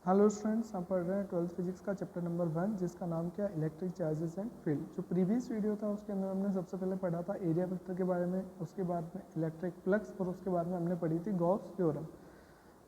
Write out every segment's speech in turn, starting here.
Hello students, हम पढ़ रहे हैं 12th फिजिक्स का चैप्टर नंबर 1 जिसका नाम क्या है इलेक्ट्रिक चार्जेस एंड फील्ड। जो प्रीवियस वीडियो था उसके अंदर हमने सबसे पहले पढ़ा था एरिया वेक्टर के बारे में, उसके बाद में इलेक्ट्रिक फ्लक्स और उसके बाद में हमने पढ़ी थी गॉस थ्योरम।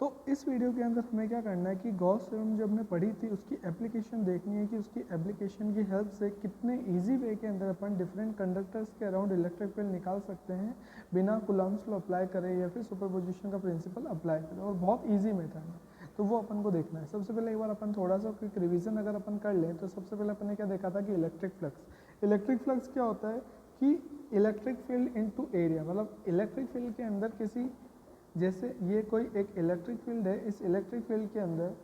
तो इस वीडियो के अंदर हमें क्या करना है कि गॉस थ्योरम जो हमने पढ़ी थी उसकी एप्लीकेशन देखनी है कि उसकी एप्लीकेशन की हेल्प से कितने इजी वे के अंदर अपन डिफरेंट कंडक्टर्स के अराउंड इलेक्ट्रिक फील्ड निकाल सकते हैं बिना कूलम्ब्स लॉ अप्लाई करें या फिर सुपरपोजिशन का प्रिंसिपल अप्लाई करें, और बहुत ईजी मेथड है। तो वो अपन को देखना है। सबसे पहले एक बार अपन थोड़ा सा क्विक रिवीजन अगर अपन कर लें तो सबसे पहले अपन ने क्या देखा था कि इलेक्ट्रिक फ्लक्स क्या होता है कि इलेक्ट्रिक फील्ड इनटू एरिया, मतलब इलेक्ट्रिक फील्ड के अंदर किसी, जैसे ये कोई एक इलेक्ट्रिक फील्ड है, इस इलेक्ट्रिक फील्ड के अंदर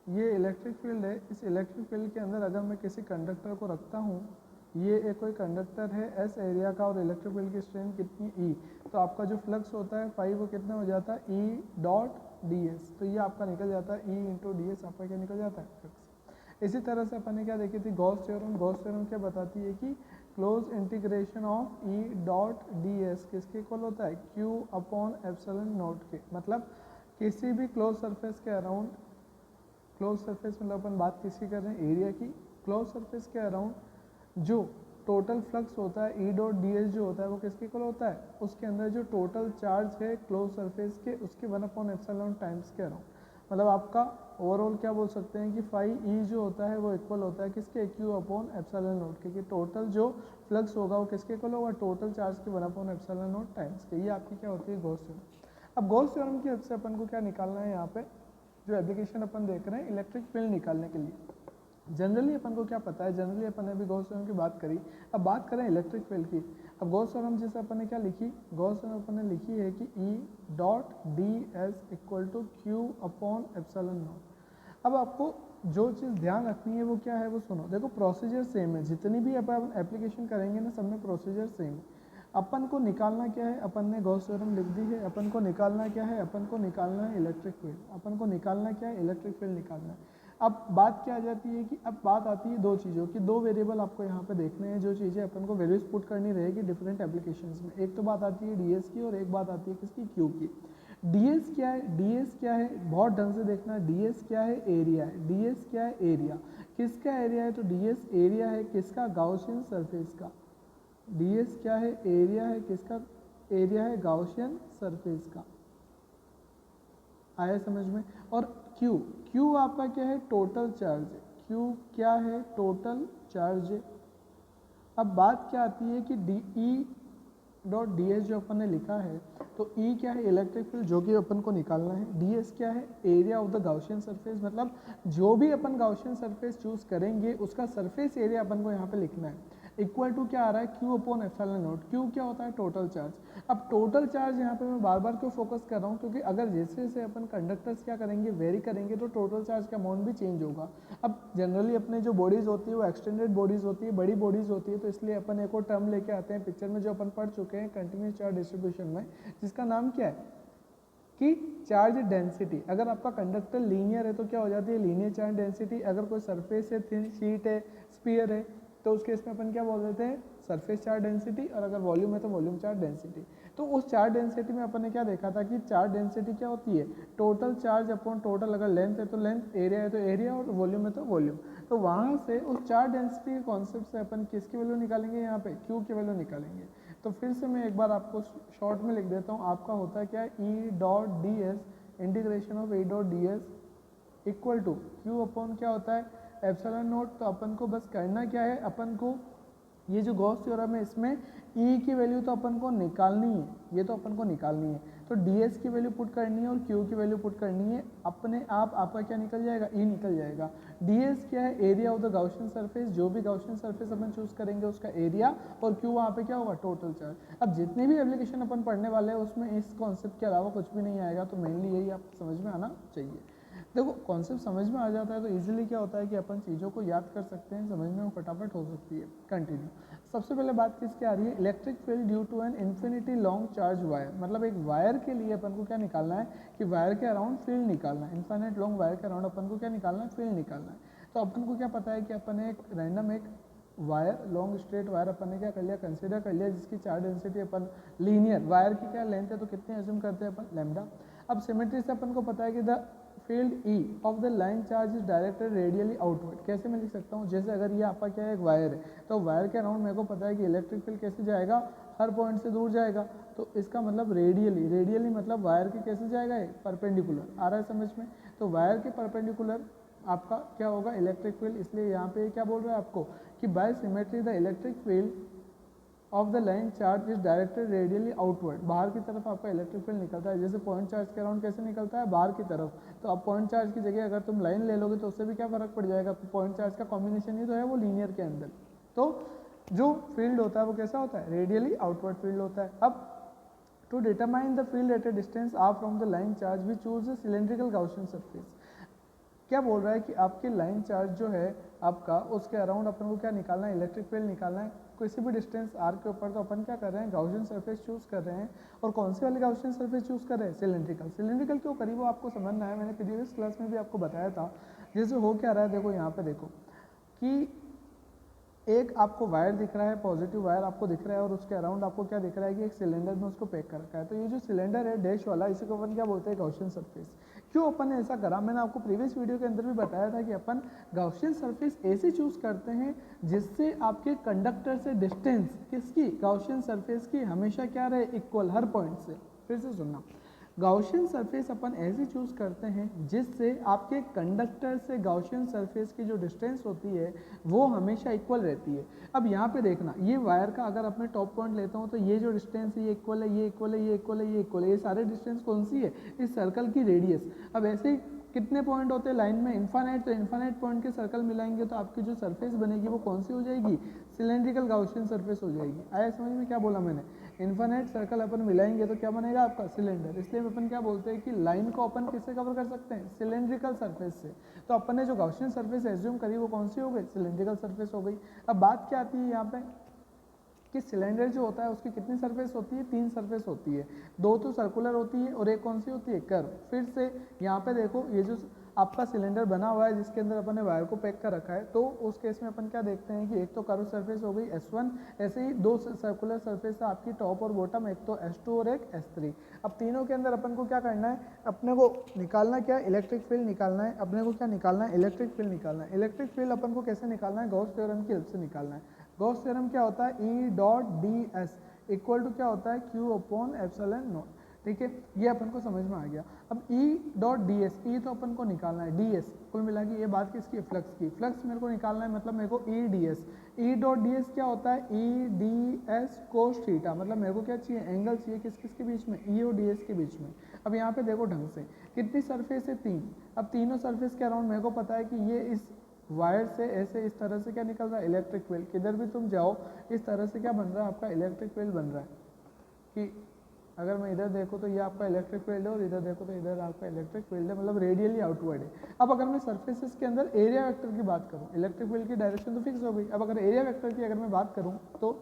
ये इलेक्ट्रिक फील्ड है, इस इलेक्ट्रिक फील्ड के अंदर अगर मैं किसी कंडक्टर को रखता हूँ, ये एक कोई कंडक्टर है एस एरिया का और इलेक्ट्रिक फील्ड की स्ट्रेंथ कितनी ई, तो आपका जो फ्लक्स होता है फाई वो कितना हो जाता है ई डॉट डी एस। तो ये आपका निकल जाता है ई इंटू डी एस, आपका क्या निकल जाता है फ्लक्स। इसी तरह से अपन ने क्या देखी थी गॉस थ्योरम क्या बताती है कि close integration of E dot D S किसके इक्वल होता है क्यू अपॉन एप्सिलॉन नॉट के। मतलब किसी भी क्लोज सरफेस के अराउंड, क्लोज सरफेस मतलब अपन बात किसकी कर रहे हैं एरिया की, क्लोज सरफेस के अराउंड जो टोटल फ्लक्स होता है ई डॉट डी एस जो होता है वो किसके इक्वल होता है, उसके अंदर जो टोटल चार्ज है क्लोज सरफेस के उसके 1/एप्सिलॉन टाइम्स के अराउंड। मतलब आपका ओवरऑल क्या बोल सकते हैं कि फाई ई जो होता है वो इक्वल होता है किसके क्यू अपॉन एप्सिलॉन नॉट के, कि टोटल जो फ्लक्स होगा वो किसके इक्वल होगा टोटल चार्ज के 1/एप्सिलॉन नॉट टाइम्स के। ये आपकी क्या होती है गॉस थ्योरम। अब गॉस थ्योरम की हेल्प से अपन को क्या निकालना है, यहाँ पे जो एप्लीकेशन अपन देख रहे हैं इलेक्ट्रिक फील्ड निकालने के लिए। जनरली अपन को क्या पता है, जनरली अपन ने अभी गॉस थ्योरम की बात करी, अब बात करें इलेक्ट्रिक फील्ड की। अब गॉस थ्योरम जैसे अपन ने क्या लिखी, गॉस थ्योरम अपन ने लिखी है कि E dot D S equal to Q upon epsilon naught. अब आपको जो चीज़ ध्यान रखनी है वो क्या है वो सुनो। देखो प्रोसीजर सेम है, जितनी भी अपन एप्लीकेशन करेंगे ना सब में प्रोसीजर सेम है। अपन को निकालना क्या है, अपन ने गॉस थ्योरम लिख दी है, अपन को निकालना क्या है, अपन को निकालना है इलेक्ट्रिक फील्ड। अपन को निकालना क्या है इलेक्ट्रिक फील्ड निकालना है। अब बात क्या आ जाती है कि अब बात आती है दो चीज़ों की, दो वेरिएबल आपको यहाँ पे देखने हैं, जो चीज़ें अपन को वैल्यूज पुट करनी रहेगी डिफरेंट एप्लीकेशंस में। एक तो बात आती है डीएस की और एक बात आती है किसकी क्यू की। डीएस क्या है, डीएस क्या है बहुत ढंग से देखना है। डीएस क्या है एरिया है, डीएस क्या है एरिया, किसका एरिया है तो डीएस एरिया है किसका गाउसियन सरफेस का। डीएस क्या है एरिया है किसका, एरिया है गाउसियन सरफेस का। आया समझ में। और क्यू, क्यू आपका क्या है टोटल चार्ज है, क्यू क्या है टोटल चार्ज है। अब बात क्या आती है कि D E dot D S जो अपन ने लिखा है, तो ई क्या है इलेक्ट्रिक फील्ड जो कि अपन को निकालना है, डी एस क्या है area of the Gaussian surface, मतलब जो भी अपन गाउसियन सरफेस चूज करेंगे उसका सरफेस एरिया अपन को यहाँ पे लिखना है। इक्वल टू क्या आ रहा है Q upon epsilon naught. Q क्या होता है टोटल चार्ज। अब टोटल चार्ज यहाँ पे मैं बार बार क्यों फोकस कर रहा हूँ, क्योंकि अगर जैसे जैसे अपन कंडक्टर्स क्या करेंगे वेरी करेंगे तो टोटल चार्ज का अमाउंट भी चेंज होगा। अब जनरली अपने जो बॉडीज होती है वो एक्सटेंडेड बॉडीज होती है, बड़ी बॉडीज होती है, तो इसलिए अपन एक और टर्म लेके आते हैं पिक्चर में जो अपन पढ़ चुके हैं कंटिन्यूस चार्ज डिस्ट्रीब्यूशन में, जिसका नाम क्या है कि चार्ज डेंसिटी। अगर आपका कंडक्टर लीनियर है तो क्या हो जाती है लीनियर चार्ज डेंसिटी। अगर कोई सरफेस है, थिन शीट है, स्फीयर है, तो उस केस में अपन क्या बोल देते हैं सरफेस चार्ज डेंसिटी, और अगर वॉल्यूम है तो वॉल्यूम चार्ज डेंसिटी। तो उस चार्ज डेंसिटी में अपन ने क्या देखा था कि चार्ज डेंसिटी क्या होती है टोटल चार्ज अपॉन टोटल, अगर लेंथ है तो लेंथ, एरिया है तो एरिया, और वॉल्यूम है तो वॉल्यूम। तो वहाँ से उस चार्ज डेंसिटी के कॉन्सेप्ट से अपन किसकी वैल्यू निकालेंगे, यहाँ पे क्यू की वैल्यू निकालेंगे। तो फिर से मैं एक बार आपको शॉर्ट में लिख देता हूँ, आपका होता है क्या E dot D S integration of E dot D S equal to Q upon क्या होता है एप्सिलॉन नोट। तो अपन को बस करना क्या है, अपन को ये जो गॉस थ्योरम है इसमें ई की वैल्यू तो अपन को निकालनी है, ये तो अपन को निकालनी है, तो डी एस की वैल्यू पुट करनी है और क्यू की वैल्यू पुट करनी है। अपने आप आपका क्या निकल जाएगा ई निकल जाएगा। डी एस क्या है area of the Gaussian surface, जो भी गाउसियन सरफेस अपन चूज करेंगे उसका एरिया, और क्यू वहाँ पे क्या होगा टोटल चार्ज। अब जितनी भी एप्लीकेशन अपन पढ़ने वाले हैं उसमें इस कॉन्सेप्ट के अलावा कुछ भी नहीं आएगा, तो मेनली यही आप समझ में आना चाहिए। देखो कॉन्सेप्ट समझ में आ जाता है तो इजीली क्या होता है कि अपन चीज़ों को याद कर सकते हैं, समझने में फटाफट हो सकती है। कंटिन्यू। सबसे पहले बात किसकी आ रही है electric field due to an infinity long charge wire. मतलब एक वायर के लिए अपन को क्या निकालना है कि वायर के अराउंड फील्ड निकालना है, इन्फिनिट लॉन्ग वायर के अराउंड अपन को क्या निकालना है फील्ड निकालना है। तो अपन को क्या पता है कि अपन एक रैंडम एक वायर, लॉन्ग स्ट्रेट वायर अपन ने क्या कर लिया कंसिडर कर लिया, जिसकी चार्ज डेंसिटी अपन लीनियर वायर की क्या लेंथ है तो कितने एज्यूम करते हैं अपन लैम्डा। अब सिमेट्री से अपन को पता है कि the field E of the line charge is directed radially outward. कैसे मैं लिख सकता हूँ, जैसे अगर ये आपका क्या है, एक वायर है, तो वायर के अराउंड मेरे को पता है कि इलेक्ट्रिक फील्ड कैसे जाएगा, हर पॉइंट से दूर जाएगा। तो इसका मतलब रेडियली मतलब वायर के कैसे जाएगा, परपेंडिकुलर। आ रहा है समझ में? तो वायर के परपेंडिकुलर आपका क्या होगा, इलेक्ट्रिक फील्ड। इसलिए यहाँ पे क्या बोल रहा है आपको कि by symmetry the electric field of the line charge is directed radially outward. बाहर की तरफ आपका इलेक्ट्रिक फील्ड निकलता है। जैसे पॉइंट चार्ज के अराउंड कैसे निकलता है, बाहर की तरफ। तो अब पॉइंट चार्ज की जगह अगर तुम लाइन ले लोगे तो उससे भी क्या फर्क पड़ जाएगा, पॉइंट चार्ज का कॉम्बिनेशन ही तो है वो लीनियर के अंदर। तो जो फील्ड होता है वो कैसा होता है, रेडियली आउटवर्ड फील्ड होता है। अब to determine the field at a distance R from the line charge we choose the cylindrical Gaussian surface. क्या बोल रहा है कि आपके लाइन चार्ज जो है आपका, उसके अराउंड अपन को क्या निकालना है, इलेक्ट्रिक फील्ड निकालना है किसी भी डिस्टेंस आर के ऊपर। तो अपन क्या कर रहे हैं, गाउसियन सरफेस चूज कर रहे हैं। और कौन सी वाली गाउसियन सरफेस चूज कर रहे हैं, सिलेंड्रिकल। सिलेंड्रिकल क्यों करी वो आपको समझना है, मैंने प्रीवियस क्लास में भी आपको बताया था। जैसे हो क्या रहा है, देखो यहाँ पे देखो कि एक आपको वायर दिख रहा है, पॉजिटिव वायर आपको दिख रहा है, और उसके अराउंड आपको क्या दिख रहा है कि एक सिलेंडर में उसको पैक कर रखा है। तो ये जो सिलेंडर है डैश वाला, इसी को अपन क्या बोलते हैं, गाउसियन सरफेस। क्यों अपन ने ऐसा करा, मैंने आपको प्रीवियस वीडियो के अंदर भी बताया था कि अपन गाउसियन सरफेस ऐसे चूज करते हैं जिससे आपके कंडक्टर से डिस्टेंस किसकी, गाउसियन सरफेस की, हमेशा क्या रहे, इक्वल हर पॉइंट से। फिर से सुनना, गाउसियन सरफेस अपन ऐसे चूज करते हैं जिससे आपके कंडक्टर से गाउसियन सरफेस की जो डिस्टेंस होती है वो हमेशा इक्वल रहती है। अब यहाँ पे देखना, ये वायर का अगर अपने टॉप पॉइंट लेता हूँ तो ये जो डिस्टेंस है ये इक्वल है, ये इक्वल है, ये इक्वल है, ये इक्वल है। ये सारे डिस्टेंस कौन सी है, इस सर्कल की रेडियस। अब ऐसे कितने पॉइंट होते हैं लाइन में, इन्फानाइट। तो इन्फानाइट पॉइंट के सर्कल मिलाएंगे तो आपकी जो सरफेस बनेगी वो कौन सी हो जाएगी, सिलेंड्रिकल गाउसियन सरफेस हो जाएगी। आया समझ में क्या बोला मैंने, इन्फानाइट सर्कल अपन मिलाएंगे तो क्या बनेगा आपका, सिलेंडर। इसलिए अपन क्या बोलते हैं कि लाइन को अपन किससे कवर कर सकते हैं, सिलेंड्रिकल सरफेस से। तो अपन ने जो गाउसियन सरफेस एज्यूम करी वो कौन सी हो गई, सिलेंड्रिकल सरफेस हो गई। अब बात क्या आती है यहाँ पे कि सिलेंडर जो होता है उसकी कितनी सरफेस होती है, 3 सरफेस होती है। 2 तो सर्कुलर होती है और एक कौन सी होती है, कर्व। फिर से यहाँ पे देखो, ये जो आपका सिलेंडर बना हुआ है जिसके अंदर अपन ने वायर को पैक कर रखा है, तो उस केस में अपन क्या देखते हैं कि एक तो कर्व सरफेस हो गई S1, ऐसे ही 2 सर्कुलर सरफेस है आपकी टॉप और बॉटम, एक तो S2 और एक S3। अब तीनों के अंदर अपन को क्या करना है, अपने को निकालना क्या है, इलेक्ट्रिक फील्ड निकालना है। अपने को क्या निकालना है, इलेक्ट्रिक फील्ड निकालना है। इलेक्ट्रिक फील्ड अपन को कैसे निकालना है, गॉस थ्योरम की हेल्प से निकालना है। गॉस थ्योरम क्या होता है, E dot D S equal to क्या होता है, Q अपॉन एप्सिलॉन नॉट। ठीक है, ये अपन को समझ में आ गया। अब E डॉट डी एस, ई तो अपन को निकालना है, डी एस कुल मिला के ये बात किसकी है, फ्लक्स की। फ्लक्स मेरे को निकालना है, मतलब मेरे को E डी एस। ई डॉट डी एस क्या होता है, E D S cos theta. मतलब मेरे को क्या चाहिए, एंगल चाहिए किस किस के बीच में, E और डी एस के बीच में। अब यहाँ पे देखो ढंग से, कितनी सरफेस है, 3। अब तीनों सरफेस के अराउंड मेरे को पता है कि ये इस वायर से ऐसे इस तरह से क्या निकल रहा है, इलेक्ट्रिक फील्ड। किधर भी तुम जाओ इस तरह से क्या बन रहा है, आपका इलेक्ट्रिक फील्ड बन रहा है। कि अगर मैं इधर देखूँ तो ये आपका इलेक्ट्रिक फील्ड है और इधर देखो तो इधर आपका इलेक्ट्रिक फील्ड है, मतलब रेडियली आउटवर्ड है। अब अगर मैं सरफेसेस के अंदर एरिया वेक्टर की बात करूँ, इलेक्ट्रिक फील्ड की डायरेक्शन तो फिक्स हो गई। अब अगर एरिया वेक्टर की अगर मैं बात करूँ तो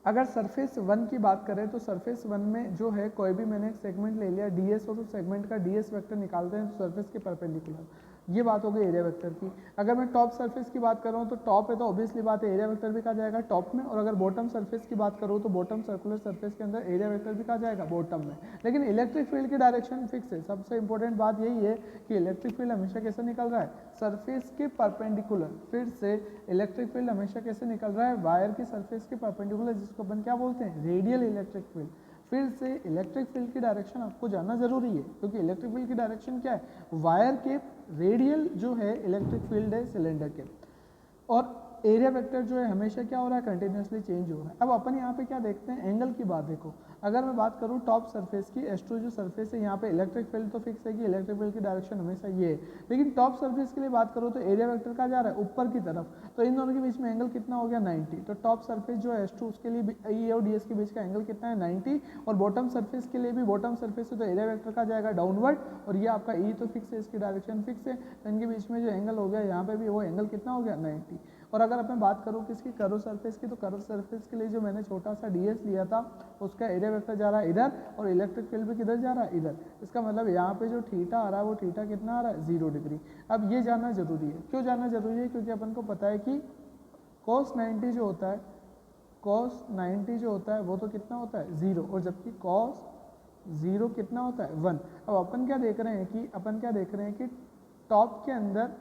अगर सरफेस 1 की बात करें तो सरफेस 1 में जो है कोई भी मैंने एक सेगमेंट ले लिया ds हो, तो सेगमेंट का ds वेक्टर निकालते हैं तो सरफेस के परपेंडिकुलर। ये बात हो गई एरिया वेक्टर की। अगर मैं टॉप सरफेस की बात करूँ तो टॉप है तो ऑब्वियसली बात है एरिया वेक्टर भी कहा जाएगा टॉप में। और अगर बॉटम सरफेस की बात करूँ तो बॉटम सर्कुलर सरफेस के अंदर एरिया वेक्टर भी कहा जाएगा बॉटम में। लेकिन इलेक्ट्रिक फील्ड की डायरेक्शन फिक्स है। सबसे इंपॉर्टेंट बात यही है कि इलेक्ट्रिक फील्ड हमेशा कैसे निकल रहा है, सरफेस के परपेंडिकुलर। फिर से इलेक्ट्रिक फील्ड हमेशा कैसे निकल रहा है, वायर की सरफेस के परपेंडिकुलर, जिसको अपन क्या बोलते हैं, रेडियल इलेक्ट्रिक फील्ड। फिर से इलेक्ट्रिक फील्ड की डायरेक्शन आपको जानना जरूरी है, क्योंकि इलेक्ट्रिक फील्ड की डायरेक्शन क्या है, वायर के रेडियल जो है इलेक्ट्रिक फील्ड है सिलेंडर के। और एरिया वेक्टर जो है हमेशा क्या हो रहा है, कंटिन्यूसली चेंज हो रहा है। अब अपन यहाँ पे क्या देखते हैं, एंगल की बात देखो। अगर मैं बात करूँ टॉप सरफेस की, S2 जो सरफेस है यहाँ पे इलेक्ट्रिक फील्ड तो फिक्स है कि इलेक्ट्रिक फील्ड की डायरेक्शन हमेशा ये है। लेकिन टॉप सरफेस के लिए बात करूँ तो एरिया वेक्टर कहाँ जा रहा है, ऊपर की तरफ। तो इन दोनों के बीच में एंगल कितना हो गया, 90। तो टॉप सरफेस जो है S2 उसके लिए E और ds के बीच का एंगल कितना है, 90। और बॉटम सरफेस के लिए भी, बॉटम सरफेस से तो एरिया वेक्टर का जाएगा डाउनवर्ड, और ये आपका E तो फिक्स है, इसकी डायरेक्शन फिक्स है। तो इनके बीच में जो एंगल हो गया यहाँ पे भी वो एंगल कितना हो गया, 90। और अगर अपन बात करूँ किसकी, कर्व सरफेस की, तो कर्व सरफेस के लिए जो मैंने छोटा सा ds लिया था उसका एरिया वेक्टर जा रहा है इधर, और इलेक्ट्रिक फील्ड भी किधर जा रहा है, इधर। इसका मतलब यहाँ पे जो थीटा आ रहा है वो थीटा कितना आ रहा है, 0 डिग्री। अब ये जानना जरूरी है। क्यों जानना जरूरी है, क्योंकि अपन को पता है कि cos 90 जो होता है, cos 90 जो होता है वो तो कितना होता है 0, और जबकि cos 0 कितना होता है 1। अब अपन क्या देख रहे हैं कि टॉप के अंदर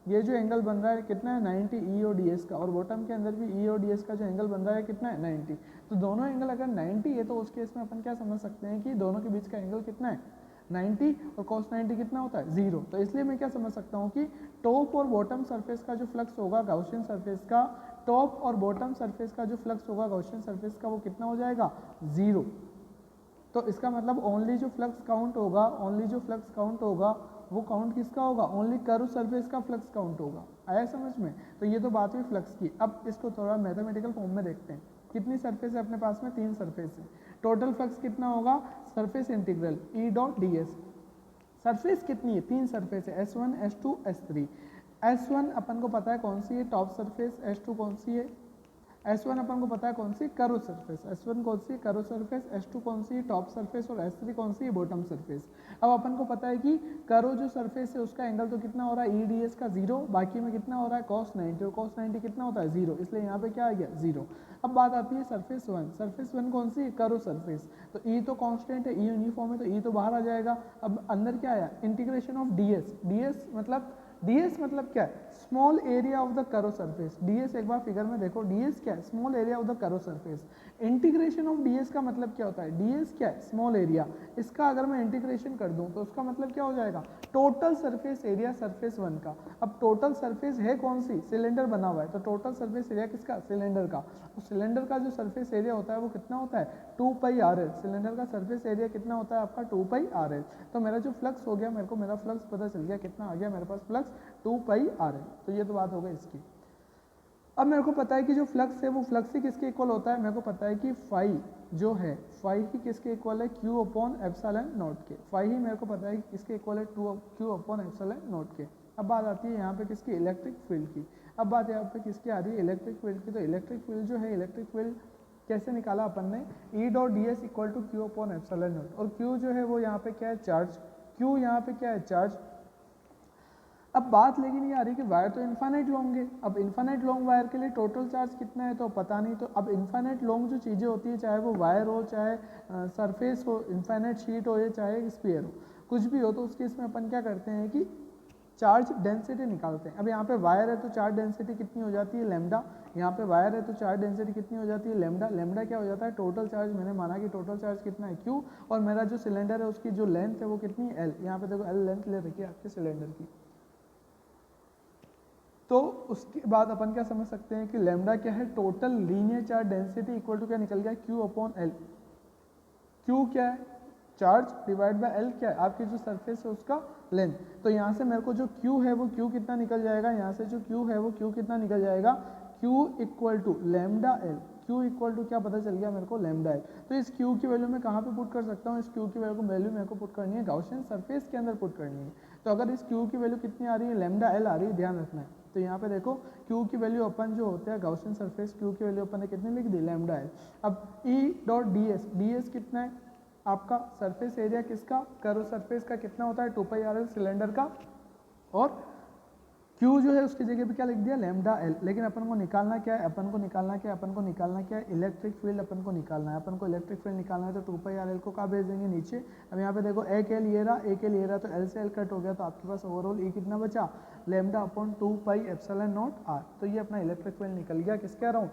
ये जो एंगल बन रहा है कितना है 90 ई और डी एस का, और बॉटम के अंदर भी ई और डी एस का जो एंगल बन रहा है कितना है 90। तो दोनों एंगल अगर 90 है तो उस केस में अपन क्या समझ सकते हैं कि दोनों के बीच का एंगल कितना है 90, और cos 90 कितना होता है 0। तो इसलिए मैं क्या समझ सकता हूँ कि टॉप और बॉटम सरफेस का जो फ्लक्स होगा गॉसियन सरफेस का, टॉप और बॉटम सरफेस का जो फ्लक्स होगा गॉसियन सरफेस का वो कितना हो जाएगा 0। तो इसका मतलब ओनली जो फ्लक्स काउंट होगा वो काउंट किसका होगा, ओनली कर्व सरफेस का फ्लक्स काउंट होगा। आया समझ में? तो ये तो बात हुई फ्लक्स की। अब इसको थोड़ा मैथमेटिकल फॉर्म में देखते हैं। कितनी सरफेस है अपने पास में, 3 सरफेस है। टोटल फ्लक्स कितना होगा, सरफेस इंटीग्रल ई डॉट डी एस। सरफेस कितनी है, 3 सरफेस है, S1 S2 S3। S1 अपन को पता है कौन सी है, टॉप सरफेस। S2 कौन सी है, S1 अपन को पता है कौन सी, कर्व सरफेस। S1 कौन सी, कर्व सरफेस। S2 कौन सी, टॉप सरफेस। और S3 कौन सी, बॉटम सरफेस। अब अपन को पता है कि कर्व जो सरफेस है उसका एंगल तो कितना हो रहा है EDS का 0, बाकी में कितना हो रहा है cos 90, और cos 90 कितना होता है 0, इसलिए यहाँ पे क्या आ गया 0। अब बात आती है सरफेस 1। सरफेस 1 कौन सी, कर्व सरफेस। तो E तो कांस्टेंट है, E यूनिफॉर्म है, तो E तो बाहर आ जाएगा। अब अंदर क्या आया, इंटीग्रेशन ऑफ ds मतलब क्या है, small area of the curve surface. ds एक बार फिगर में देखो, ds क्या है, small area of the curve surface. Integration of ds का मतलब क्या होता है, ds क्या है, स्मॉल एरिया। इसका अगर मैं इंटीग्रेशन कर दूं तो उसका मतलब क्या हो जाएगा, टोटल सरफेस एरिया सरफेस 1 का। अब टोटल सरफेस है कौन सी, सिलेंडर बना हुआ है, तो टोटल सरफेस एरिया किसका, सिलेंडर का। तो सिलेंडर का जो सरफेस एरिया होता है वो कितना होता है 2 पाई RL। सिलेंडर का सरफेस एरिया कितना होता है आपका 2 पाई RL। तो मेरा जो फ्लक्स हो गया, मेरा फ्लक्स पता चल गया कितना आ गया मेरे पास फ्लक्स 2 पाई RL। तो ये तो बात हो गई इसकी। अब मेरे को पता है कि जो फ्लक्स है वो फ्लक्स ही किसके इक्वल होता है, मेरे को पता है कि फाई जो है, फाई ही किसके इक्वल है, Q अपॉन एप्सिलॉन नॉट के। फाई ही मेरे को पता है कि किसके इक्वल है, Q अपॉन एप्सिलॉन नॉट के। अब बात आती है यहाँ पे किसकी, इलेक्ट्रिक फील्ड की। अब बात यहाँ पे किसकी आ रही है, इलेक्ट्रिक फील्ड की। तो इलेक्ट्रिक फील्ड जो है, इलेक्ट्रिक फील्ड कैसे निकाला अपन ने, E dot D S equal to Q upon epsilon naught. और Q जो है वो यहाँ पे क्या है, चार्ज। Q यहाँ पे क्या है, चार्ज। अब बात लेकिन ये आ रही है कि वायर तो इन्फाइनाइट लॉन्ग है। अब इन्फाइनाइट लॉन्ग वायर के लिए टोटल चार्ज कितना है तो पता नहीं। तो अब इन्फाइनाइट लॉन्ग जो चीज़ें होती है, चाहे वो वायर हो, चाहे सरफेस हो, इन्फाइनाइट शीट हो, या चाहे स्फीयर हो, कुछ भी हो, तो उस केस में अपन क्या करते हैं कि चार्ज डेंसिटी निकालते हैं। अब यहाँ पे वायर है तो चार्ज डेंसिटी कितनी हो जाती है, लैम्डा। यहाँ पे वायर है तो चार्ज डेंसिटी कितनी हो जाती है, लैम्डा। लैम्डा क्या हो जाता है, टोटल चार्ज। मैंने माना कि टोटल चार्ज कितना है Q, और मेरा जो सिलेंडर है उसकी जो लेंथ है वो कितनी है L। यहाँ पे देखो L लेंथ ले रखी है आपके सिलेंडर की। तो उसके बाद अपन क्या समझ सकते हैं कि लैम्डा क्या है, total linear charge density equal to क्या निकल गया, Q अपॉन L। Q क्या है, चार्ज डिवाइड बाय L क्या है, आपकी जो सरफेस है उसका लेंथ। तो यहाँ से मेरे को जो Q है वो Q कितना निकल जाएगा, यहाँ से जो Q है वो Q कितना निकल जाएगा, Q equal to lambda L। Q equal to क्या पता चल गया मेरे को, लैम्डा L। तो इस Q की वैल्यू मैं कहाँ पे पुट कर सकता हूँ, इस Q की वैल्यू मेरे को पुट करनी है गॉसियन सरफेस के अंदर पुट करनी है। तो अगर इस Q की वैल्यू कितनी आ रही है, लैम्डा L आ रही है, ध्यान रखना है। तो यहाँ पे देखो Q की वैल्यू अपन जो होता है गॉसियन सरफेस, Q की वैल्यू अपन ने कितनी लिख दी, लैम्डा L। अब E डॉट डी एस कितना है आपका, सरफेस एरिया किसका, कर्व सरफेस का कितना होता है 2 पाई RL सिलेंडर का, और Q जो है उसकी जगह पे क्या लिख दिया, लैम्डा L। लेकिन अपन को निकालना क्या है, अपन को निकालना क्या है, इलेक्ट्रिक फील्ड अपन को निकालना है। अपन को इलेक्ट्रिक फील्ड निकालना है तो 2 पाई RL को कहाँ भेज देंगे, नीचे। अब यहाँ पे देखो एक L ये रहा, तो L से L कट हो गया, तो आपके पास ओवरऑल E कितना बचा, lambda upon 2 pi epsilon not R। तो ये अपना इलेक्ट्रिक फील्ड निकल गया किसके अराउंड,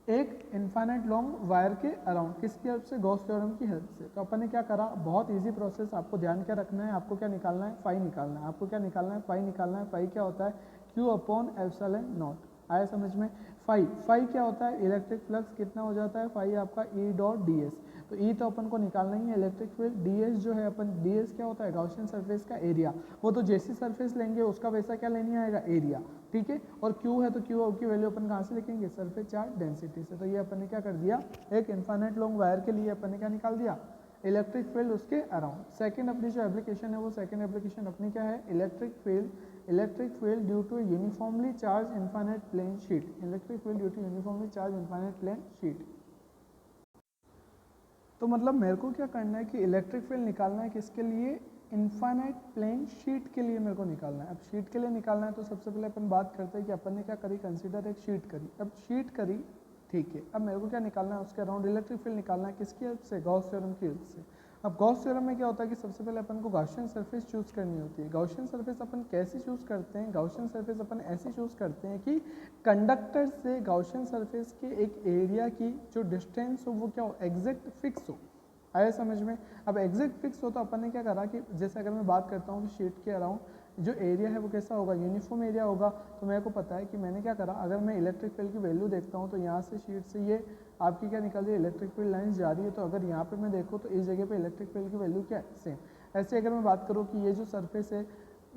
एक इन्फाइनाइट लॉन्ग वायर के अराउंड। किसकी हेल्प से, गॉस थ्योरम की हेल्प से। तो अपन ने क्या करा, बहुत इजी प्रोसेस। आपको ध्यान क्या रखना है, आपको क्या निकालना है, फाई निकालना है। आपको क्या निकालना है, फाई निकालना है। फाई क्या होता है, Q अपॉन एप्सिलॉन नॉट। आया समझ में। फाई क्या होता है, इलेक्ट्रिक फ्लक्स कितना हो जाता है, फाई आपका E डॉट डी एस। तो E तो अपन को निकालना ही है, इलेक्ट्रिक फील्ड। ds जो है अपन, ds क्या होता है, गॉसियन सरफेस का एरिया। वो तो जैसी सरफेस लेंगे उसका वैसा क्या लेनी आएगा, एरिया। ठीक है। और Q है तो Q की वैल्यू अपन कहाँ से लिखेंगे, सरफेस चार्ज डेंसिटी से। तो ये अपन ने क्या कर दिया, एक इन्फाइनाइट लॉन्ग वायर के लिए अपन ने क्या निकाल दिया, इलेक्ट्रिक फील्ड उसके अराउंड। सेकंड अपनी जो एप्लीकेशन है वो सेकंड एप्लीकेशन अपनी क्या है, electric field due to uniformly charge infinite plane sheet. Electric field due to uniformly charge infinite plane sheet. तो मतलब मेरे को क्या करना है कि इलेक्ट्रिक फील्ड निकालना है किसके लिए, इन्फाइनाइट प्लेन शीट के लिए मेरे को निकालना है। अब शीट के लिए निकालना है तो सबसे पहले अपन बात करते हैं कि अपन ने क्या करी, कंसीडर एक शीट करी। अब शीट करी ठीक है, अब मेरे को क्या निकालना है, उसके अराउंड इलेक्ट्रिक फील्ड निकालना है, किसकी हेल्प से, गॉस थ्योरम की हेल्प से। अब गॉस थ्योरम में क्या होता है कि सबसे पहले अपन को गॉसियन सरफेस चूज करनी होती है। गॉसियन सरफेस अपन कैसे चूज करते हैं, गॉसियन सरफेस अपन ऐसे चूज करते हैं कि कंडक्टर से गॉसियन सरफेस के एक एरिया की जो डिस्टेंस हो वो क्या हो, एग्जैक्ट फिक्स हो। आया समझ में। अब एग्जैक्ट फिक्स हो तो अपन ने क्या करा कि जैसे अगर मैं बात करता हूँ कि शीट के अराउंड जो एरिया है वो कैसा होगा, यूनिफॉर्म एरिया होगा। तो मेरे को पता है कि मैंने क्या करा, अगर मैं इलेक्ट्रिक फील्ड की वैल्यू देखता हूँ तो यहाँ से शीट से ये आपकी क्या निकल रही है, इलेक्ट्रिक फील्ड लाइन्स जा रही है। तो अगर यहाँ पे मैं देखूँ तो इस जगह पे इलेक्ट्रिक फील्ड की वैल्यू क्या है, सेम। ऐसे अगर मैं बात करूँ कि ये जो सरफेस है,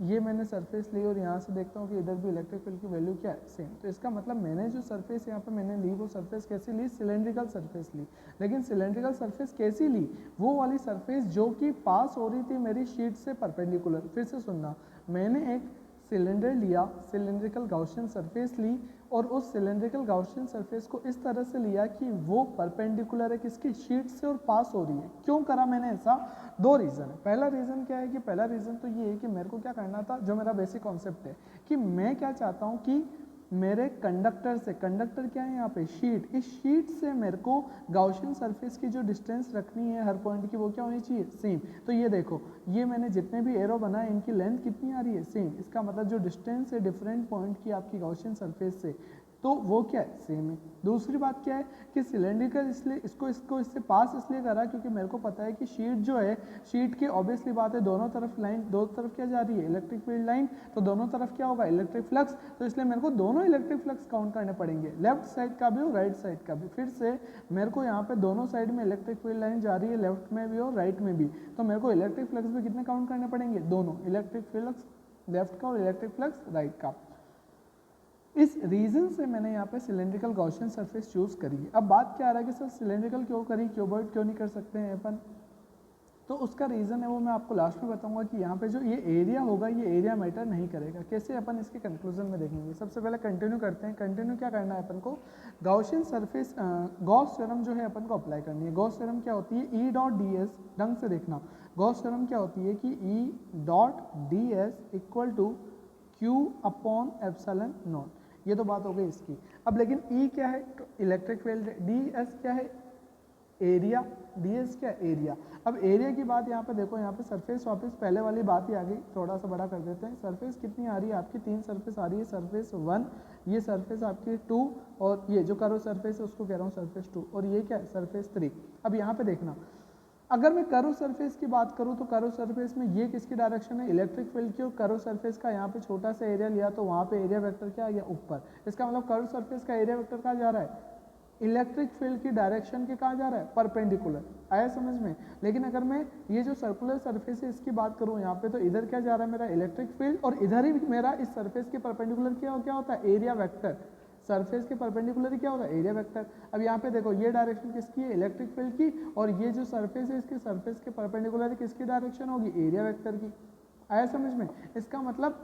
ये मैंने सरफेस ली और यहाँ से देखता हूँ कि इधर भी इलेक्ट्रिक फील्ड की वैल्यू क्या है, सेम। तो इसका मतलब मैंने जो सरफेस यहाँ पे मैंने ली वो सरफेस कैसी ली, सिलेंड्रिकल सरफेस ली। लेकिन सिलेंड्रिकल सरफेस कैसी ली, वो वाली सरफेस जो कि पास हो रही थी मेरी शीट से परपेंडिकुलर। फिर से सुनना, मैंने एक सिलेंडर लिया, सिलेंड्रिकल गॉसियन सरफेस ली और उस सिलेंड्रिकल गॉसियन सरफेस को इस तरह से लिया कि वो परपेंडिकुलर है किसकी, शीट से और पास हो रही है। क्यों करा मैंने ऐसा, दो रीज़न है। पहला रीज़न क्या है कि पहला रीज़न तो ये है कि मेरे को क्या करना था, जो मेरा बेसिक कॉन्सेप्ट है कि मैं क्या चाहता हूँ कि मेरे कंडक्टर से, कंडक्टर क्या है यहाँ पे, शीट, इस शीट से मेरे को गॉसियन सरफेस की जो डिस्टेंस रखनी है हर पॉइंट की वो क्या होनी चाहिए, सेम। तो ये देखो, ये मैंने जितने भी एरो बनाए इनकी लेंथ कितनी आ रही है, सेम। इसका मतलब जो डिस्टेंस है डिफरेंट पॉइंट की आपकी गॉसियन सरफेस से, तो वो क्या है, सेम है। दूसरी बात क्या है कि सिलेंड्रिकल इसलिए इसको इससे पास इसलिए करा क्योंकि मेरे को पता है कि शीट जो है, शीट की ऑब्वियसली बात है दोनों तरफ लाइन, दोनों तरफ क्या जा रही है, इलेक्ट्रिक फील्ड लाइन, तो दोनों तरफ क्या होगा, इलेक्ट्रिक फ्लक्स। तो इसलिए मेरे को दोनों इलेक्ट्रिक फ्लक्स काउंट करने पड़ेंगे, लेफ्ट साइड का भी और राइट साइड का भी। फिर से मेरे को यहाँ पे दोनों साइड में इलेक्ट्रिक फील्ड लाइन जा रही है, लेफ्ट में भी और राइट में भी। तो मेरे को इलेक्ट्रिक फ्लक्स भी कितने काउंट करने पड़ेंगे, दोनों, इलेक्ट्रिक फ्लक्स लेफ्ट का और इलेक्ट्रिक फ्लक्स राइट का। इस रीज़न से मैंने यहाँ पे सिलेंड्रिकल गॉसियन सरफेस चूज़ करी है। अब बात क्या आ रहा है कि सर सिलेंड्रिकल क्यों करी, क्यूबॉइड क्यों नहीं कर सकते हैं अपन, तो उसका रीज़न है वो मैं आपको लास्ट में बताऊंगा कि यहाँ पे जो ये एरिया होगा ये एरिया मैटर नहीं करेगा। कैसे, अपन इसके कंक्लूजन में देखेंगे। सबसे पहले कंटिन्यू करते हैं। कंटिन्यू क्या करना है अपन को, गॉसियन सरफेस, गॉस थ्योरम जो है अपन को अप्लाई करनी है। गॉस थ्योरम क्या होती है, ई डॉट डी एस, ढंग से देखना, गॉस थ्योरम क्या होती है कि E dot D S equal to Q upon epsilon naught. ये तो बात हो गई इसकी। अब लेकिन ई क्या है, इलेक्ट्रिक फील्ड, डी एस क्या है, एरिया, डी एस क्या, एरिया। अब एरिया की बात यहाँ पे देखो, यहाँ पे सरफेस वापस पहले वाली बात ही आ गई, थोड़ा सा बड़ा कर देते हैं। सरफेस कितनी आ रही है आपकी, तीन सरफेस आ रही है, सरफेस 1, ये सरफेस आपकी 2, और ये जो कर्व सरफेस है उसको कह रहा हूँ सरफेस 2, और ये क्या है, सरफेस 3। अब यहाँ पे देखना, अगर मैं कर्व सरफेस की बात करूँ तो कर्व सरफेस में ये किसकी डायरेक्शन है, इलेक्ट्रिक फील्ड की, और कर्व सरफेस का यहाँ पे छोटा सा एरिया लिया तो वहाँ पे एरिया वेक्टर क्या आ गया, ऊपर। इसका मतलब कर्व सरफेस का एरिया वेक्टर कहाँ जा रहा है, इलेक्ट्रिक फील्ड की डायरेक्शन के कहाँ जा रहा है, परपेंडिकुलर। आया समझ में। लेकिन अगर मैं ये जो सर्कुलर सरफेस है इसकी बात करूँ यहाँ पे, तो इधर क्या जा रहा है मेरा इलेक्ट्रिक फील्ड, और इधर ही मेरा इस सरफेस के परपेंडिकुलर क्या होता है, एरिया वेक्टर। सरफेस के परपेंडिकुलर क्या होता है, एरिया वेक्टर। अब यहाँ पे देखो ये डायरेक्शन किसकी है, इलेक्ट्रिक फील्ड की, और ये जो सरफेस है इसके सरफेस के परपेंडिकुलर किसकी डायरेक्शन होगी, एरिया वेक्टर की। आया समझ में। इसका मतलब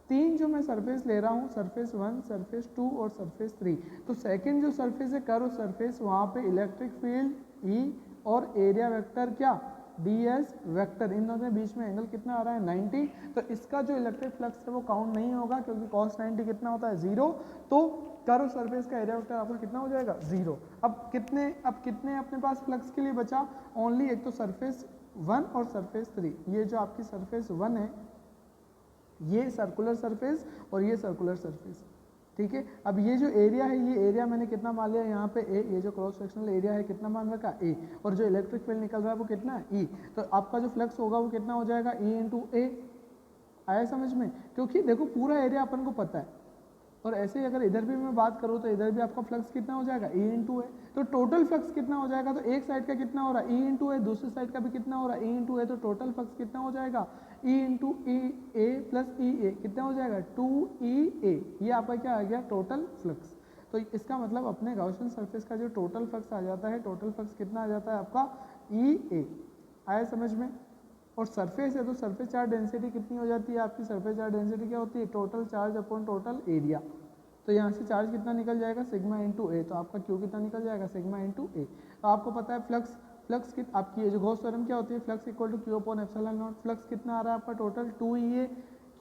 तीन जो मैं सरफेस ले रहा हूँ, सरफेस 1, सरफेस 2 और सरफेस 3, तो सेकंड जो सरफेस है कर्व सरफेस, वहाँ पे इलेक्ट्रिक फील्ड ई और एरिया वेक्टर क्या, डी एस वेक्टर। इन दोनों के बीच में एंगल कितना आ रहा है, 90। तो इसका जो इलेक्ट्रिक फ्लक्स है वो काउंट नहीं होगा क्योंकि cos 90 कितना होता है, 0। तो कर्व सरफेस का एरिया वेक्टर आपका कितना हो जाएगा, 0। अब कितने अपने पास फ्लक्स के लिए बचा, ओनली एक तो सरफेस 1 और सरफेस 3। ये जो आपकी सरफेस 1 है, ये सर्कुलर सरफेस और ये सर्कुलर सरफेस, ठीक है। अब ये जो एरिया है, ये एरिया मैंने कितना मान लिया यहाँ पे ए, ये जो क्रॉस सेक्शनल एरिया है कितना मान रखा, ए, और जो इलेक्ट्रिक फील्ड निकल रहा है वो कितना है, ई। तो आपका जो फ्लक्स होगा वो कितना हो जाएगा, ई इंटू ए। आया समझ में। क्योंकि देखो पूरा एरिया अपन को पता है, और ऐसे ही अगर इधर भी मैं बात करूँ तो इधर भी आपका फ्लक्स कितना हो जाएगा, ई इंटू ए। तो टोटल फ्लक्स कितना हो जाएगा, तो एक साइड का कितना हो रहा है, ई इंटू ए, दूसरी साइड का भी कितना हो रहा है, ई इंटू ए। तो टोटल फ्लक्स कितना हो जाएगा, ई इंटू ई ए प्लस ई ए, कितना हो जाएगा, 2E A। ये आपका क्या आ गया, टोटल फ्लक्स। तो इसका मतलब अपने गॉसियन सरफेस का जो टोटल फ्लक्स आ जाता है, टोटल फ्लक्स कितना आ जाता है आपका, EA। आया समझ में। और सरफेस है तो सरफेस चार्ज डेंसिटी कितनी हो जाती है आपकी, सरफेस चार्ज डेंसिटी क्या होती है, total charge upon total area. तो यहाँ से चार्ज कितना निकल जाएगा, सिग्मा इंटू ए। तो आपका क्यू कितना निकल जाएगा, सिग्मा इंटू ए। तो आपको पता है फ्लक्स की आपकी ये जो गॉस थ्योरम क्या होती है, flux equal to Q upon epsilon naught. Flux कितना आ रहा है आपका टोटल, 2EA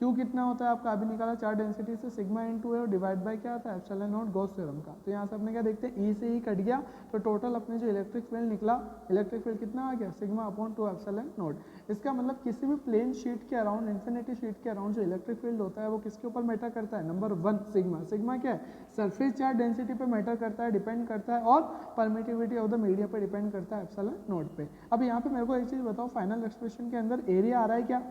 क्यू कितना होता है आपका अभी निकाला, चार डेंसिटी से सिग्मा इनटू है और डिवाइड बाय क्या आता है एप्सिलॉन नॉट गॉस थ्योरम का। तो यहाँ से अपने क्या देखते हैं, ई से ई कट गया तो टोटल अपने जो इलेक्ट्रिक फील्ड निकला, इलेक्ट्रिक फील्ड कितना आ गया, सिग्मा अपॉन 2 एप्सिलॉन नॉट। इसका मतलब किसी भी प्लेन शीट के अराउंड, इन्फिनिटी शीट के अराउंड जो इलेक्ट्रिक फील्ड होता है वो किसके ऊपर मैटर करता है, नंबर 1 सिग्मा। सिग्मा क्या है, सरफेस चार्ज डेंसिटी पे मैटर करता है, डिपेंड करता है, और परमिटिविटी ऑफ द मीडिया पे डिपेंड करता है एप्सिलॉन नॉट पे। अब यहाँ पे मेरे को एक चीज़ बताओ, फाइनल एक्सप्रेशन के अंदर एरिया आ रहा है क्या,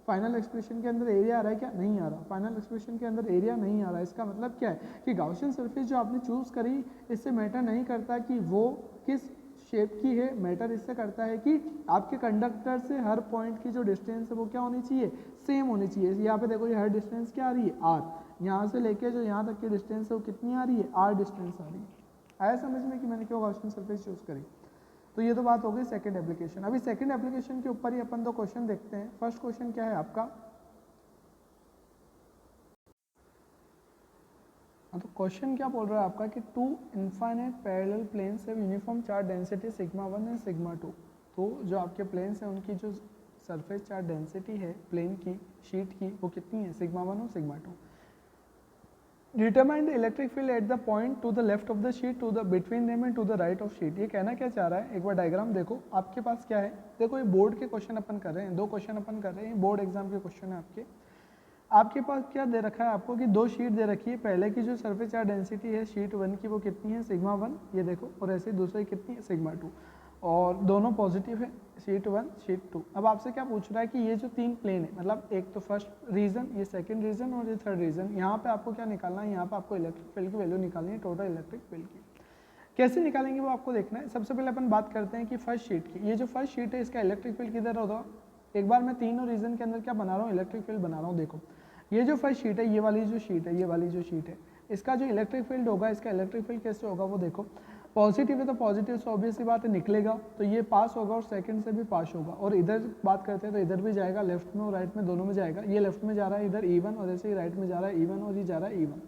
फाइनल एक्सप्रेशन के अंदर एरिया आ रहा है क्या, नहीं आ रहा। फाइनल एक्सप्रेशन के अंदर एरिया नहीं आ रहा। इसका मतलब क्या है कि गाउसियन सरफेस जो आपने चूज करी, इससे मैटर नहीं करता कि वो किस शेप की है, मैटर इससे करता है कि आपके कंडक्टर से हर पॉइंट की जो डिस्टेंस है वो क्या होनी चाहिए, सेम होनी चाहिए। यहाँ पे देखो ये हर डिस्टेंस क्या आ रही है, आर। यहाँ से लेके जो यहाँ तक की डिस्टेंस है वो कितनी आ रही है, आर डिस्टेंस आ रही है। आया समझ में कि मैंने क्यों गाउसियन सरफेस चूज करी। तो ये तो बात हो गई सेकंड एप्लीकेशन। अभी सेकंड एप्लीकेशन के ऊपर ही अपन दो क्वेश्चन देखते हैं। फर्स्ट क्वेश्चन क्या है आपका, तो क्वेश्चन क्या बोल रहा है आपका कि two infinite parallel planes have uniform charge density sigma 1 and sigma 2। तो जो आपके प्लेन्स हैं उनकी जो सरफेस चार्ज डेंसिटी है प्लेन की, शीट की, वो कितनी है, सिग्मा 1 और sigma 2। Determine the electric field at the point to the left of the sheet, to the between them and to the right of sheet. ये कहना क्या चाह रहा है, एक बार डायग्राम देखो आपके पास क्या है। देखो ये बोर्ड के क्वेश्चन अपन कर रहे हैं, दो क्वेश्चन अपन कर रहे हैं, बोर्ड एग्जाम के क्वेश्चन है आपके। आपके पास क्या दे रखा है आपको कि दो शीट दे रखी है। पहले की जो सरफेस चार्ज डेंसिटी है शीट 1 की वो कितनी है, सिग्मा 1, ये देखो, और ऐसे दूसरी कितनी है, सिग्मा 2, और दोनों पॉजिटिव है, शीट 1 शीट 2। अब आपसे क्या पूछ रहा है कि ये जो तीन प्लेन है, मतलब एक तो फर्स्ट रीजन, ये सेकंड रीजन और ये थर्ड रीजन, यहाँ पे आपको क्या निकालना है, यहाँ पे आपको इलेक्ट्रिक फील्ड की वैल्यू निकालनी है, टोटल इलेक्ट्रिक फील्ड की। कैसे निकालेंगे वो आपको देखना है। सबसे पहले अपन बात करते हैं कि फर्स्ट शीट की, ये जो फर्स्ट शीट है इसका इलेक्ट्रिक फील्ड किधर होगा। एक बार मैं तीनों रीजन के अंदर क्या बना रहा हूँ, इलेक्ट्रिक फील्ड बना रहा हूँ। देखो ये जो फर्स्ट शीट है, ये वाली जो शीट है, ये वाली जो शीट है, इसका जो इलेक्ट्रिक फील्ड होगा, इसका इलेक्ट्रिक फील्ड कैसे होगा वो देखो। पॉजिटिव है तो पॉजिटिव से ऑब्वियसली बात है निकलेगा, तो ये पास होगा और सेकंड से भी पास होगा। और इधर बात करते हैं तो इधर भी जाएगा, लेफ्ट में और राइट में दोनों में जाएगा। ये लेफ्ट में जा रहा है इधर E1 और ऐसे ही राइट में जा रहा है E1 और ये जा रहा है E1।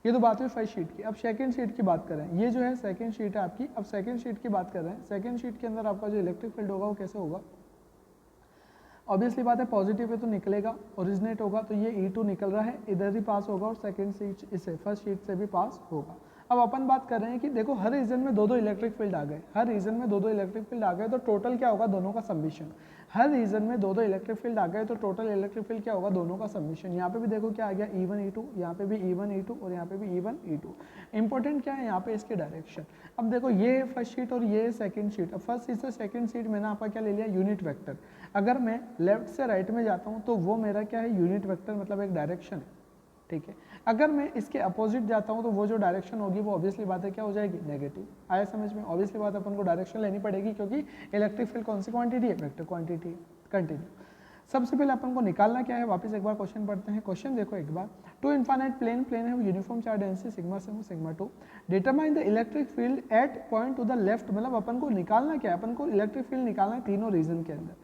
ये तो बात हुई फर्स्ट शीट की। अब सेकंड शीट की बात करें, ये जो है सेकंड शीट है आपकी। अब सेकंड शीट की बात कर रहे हैं, सेकंड शीट के अंदर आपका जो इलेक्ट्रिक फील्ड होगा वो कैसे होगा। ऑब्वियसली बात है पॉजिटिव है तो निकलेगा, ओरिजिनेट होगा, तो ये E2 निकल रहा है, इधर ही पास होगा और सेकंड शीट इससे फर्स्ट शीट से भी पास होगा। अब अपन बात कर रहे हैं कि देखो हर रीजन में दो दो इलेक्ट्रिक फील्ड आ गए, हर रीजन में दो दो इलेक्ट्रिक फील्ड आ गए, तो टोटल क्या होगा, दोनों का सब्मिशन। हर रीजन में दो दो इलेक्ट्रिक फील्ड आ गए तो टोटल इलेक्ट्रिक फील्ड क्या होगा, दोनों का सब्मिशन। यहाँ पे भी देखो क्या आ गया, E1 E2, यहाँ पे भी E1 E2 और यहाँ पे भी E1 E2। इंपॉर्टेंट क्या है यहाँ पे, इसके डायरेक्शन। अब देखो ये फर्स्ट शीट और ये सेकंड शीट। अब फर्स्ट शीट से सेकंड शीट मैंने आपका क्या ले लिया, यूनिट वेक्टर। अगर मैं लेफ्ट से राइट में जाता हूँ तो वो मेरा क्या है, यूनिट वेक्टर, मतलब एक डायरेक्शन है, ठीक है। अगर मैं इसके अपोजिट जाता हूँ तो वो जो डायरेक्शन होगी वो ऑब्वियसली बात है क्या हो जाएगी, नेगेटिव। आया समझ में। ऑब्वियसली बात अपन को डायरेक्शन लेनी पड़ेगी क्योंकि इलेक्ट्रिक फील्ड कौन सी क्वांटिटी है, वेक्टर क्वांटिटी है। कंटिन्यू। सबसे पहले अपन को निकालना क्या है, वापस एक बार क्वेश्चन पढ़ते हैं। क्वेश्चन देखो एक बार, टू इनफाइनाइट प्लेन है uniform charge density sigma 7 sigma 2, determine the electric field eight point to the left. मतलब अपन को निकालना क्या है, अपन को इलेक्ट्रिक फील्ड निकालना है तीनों रीजन के अंदर।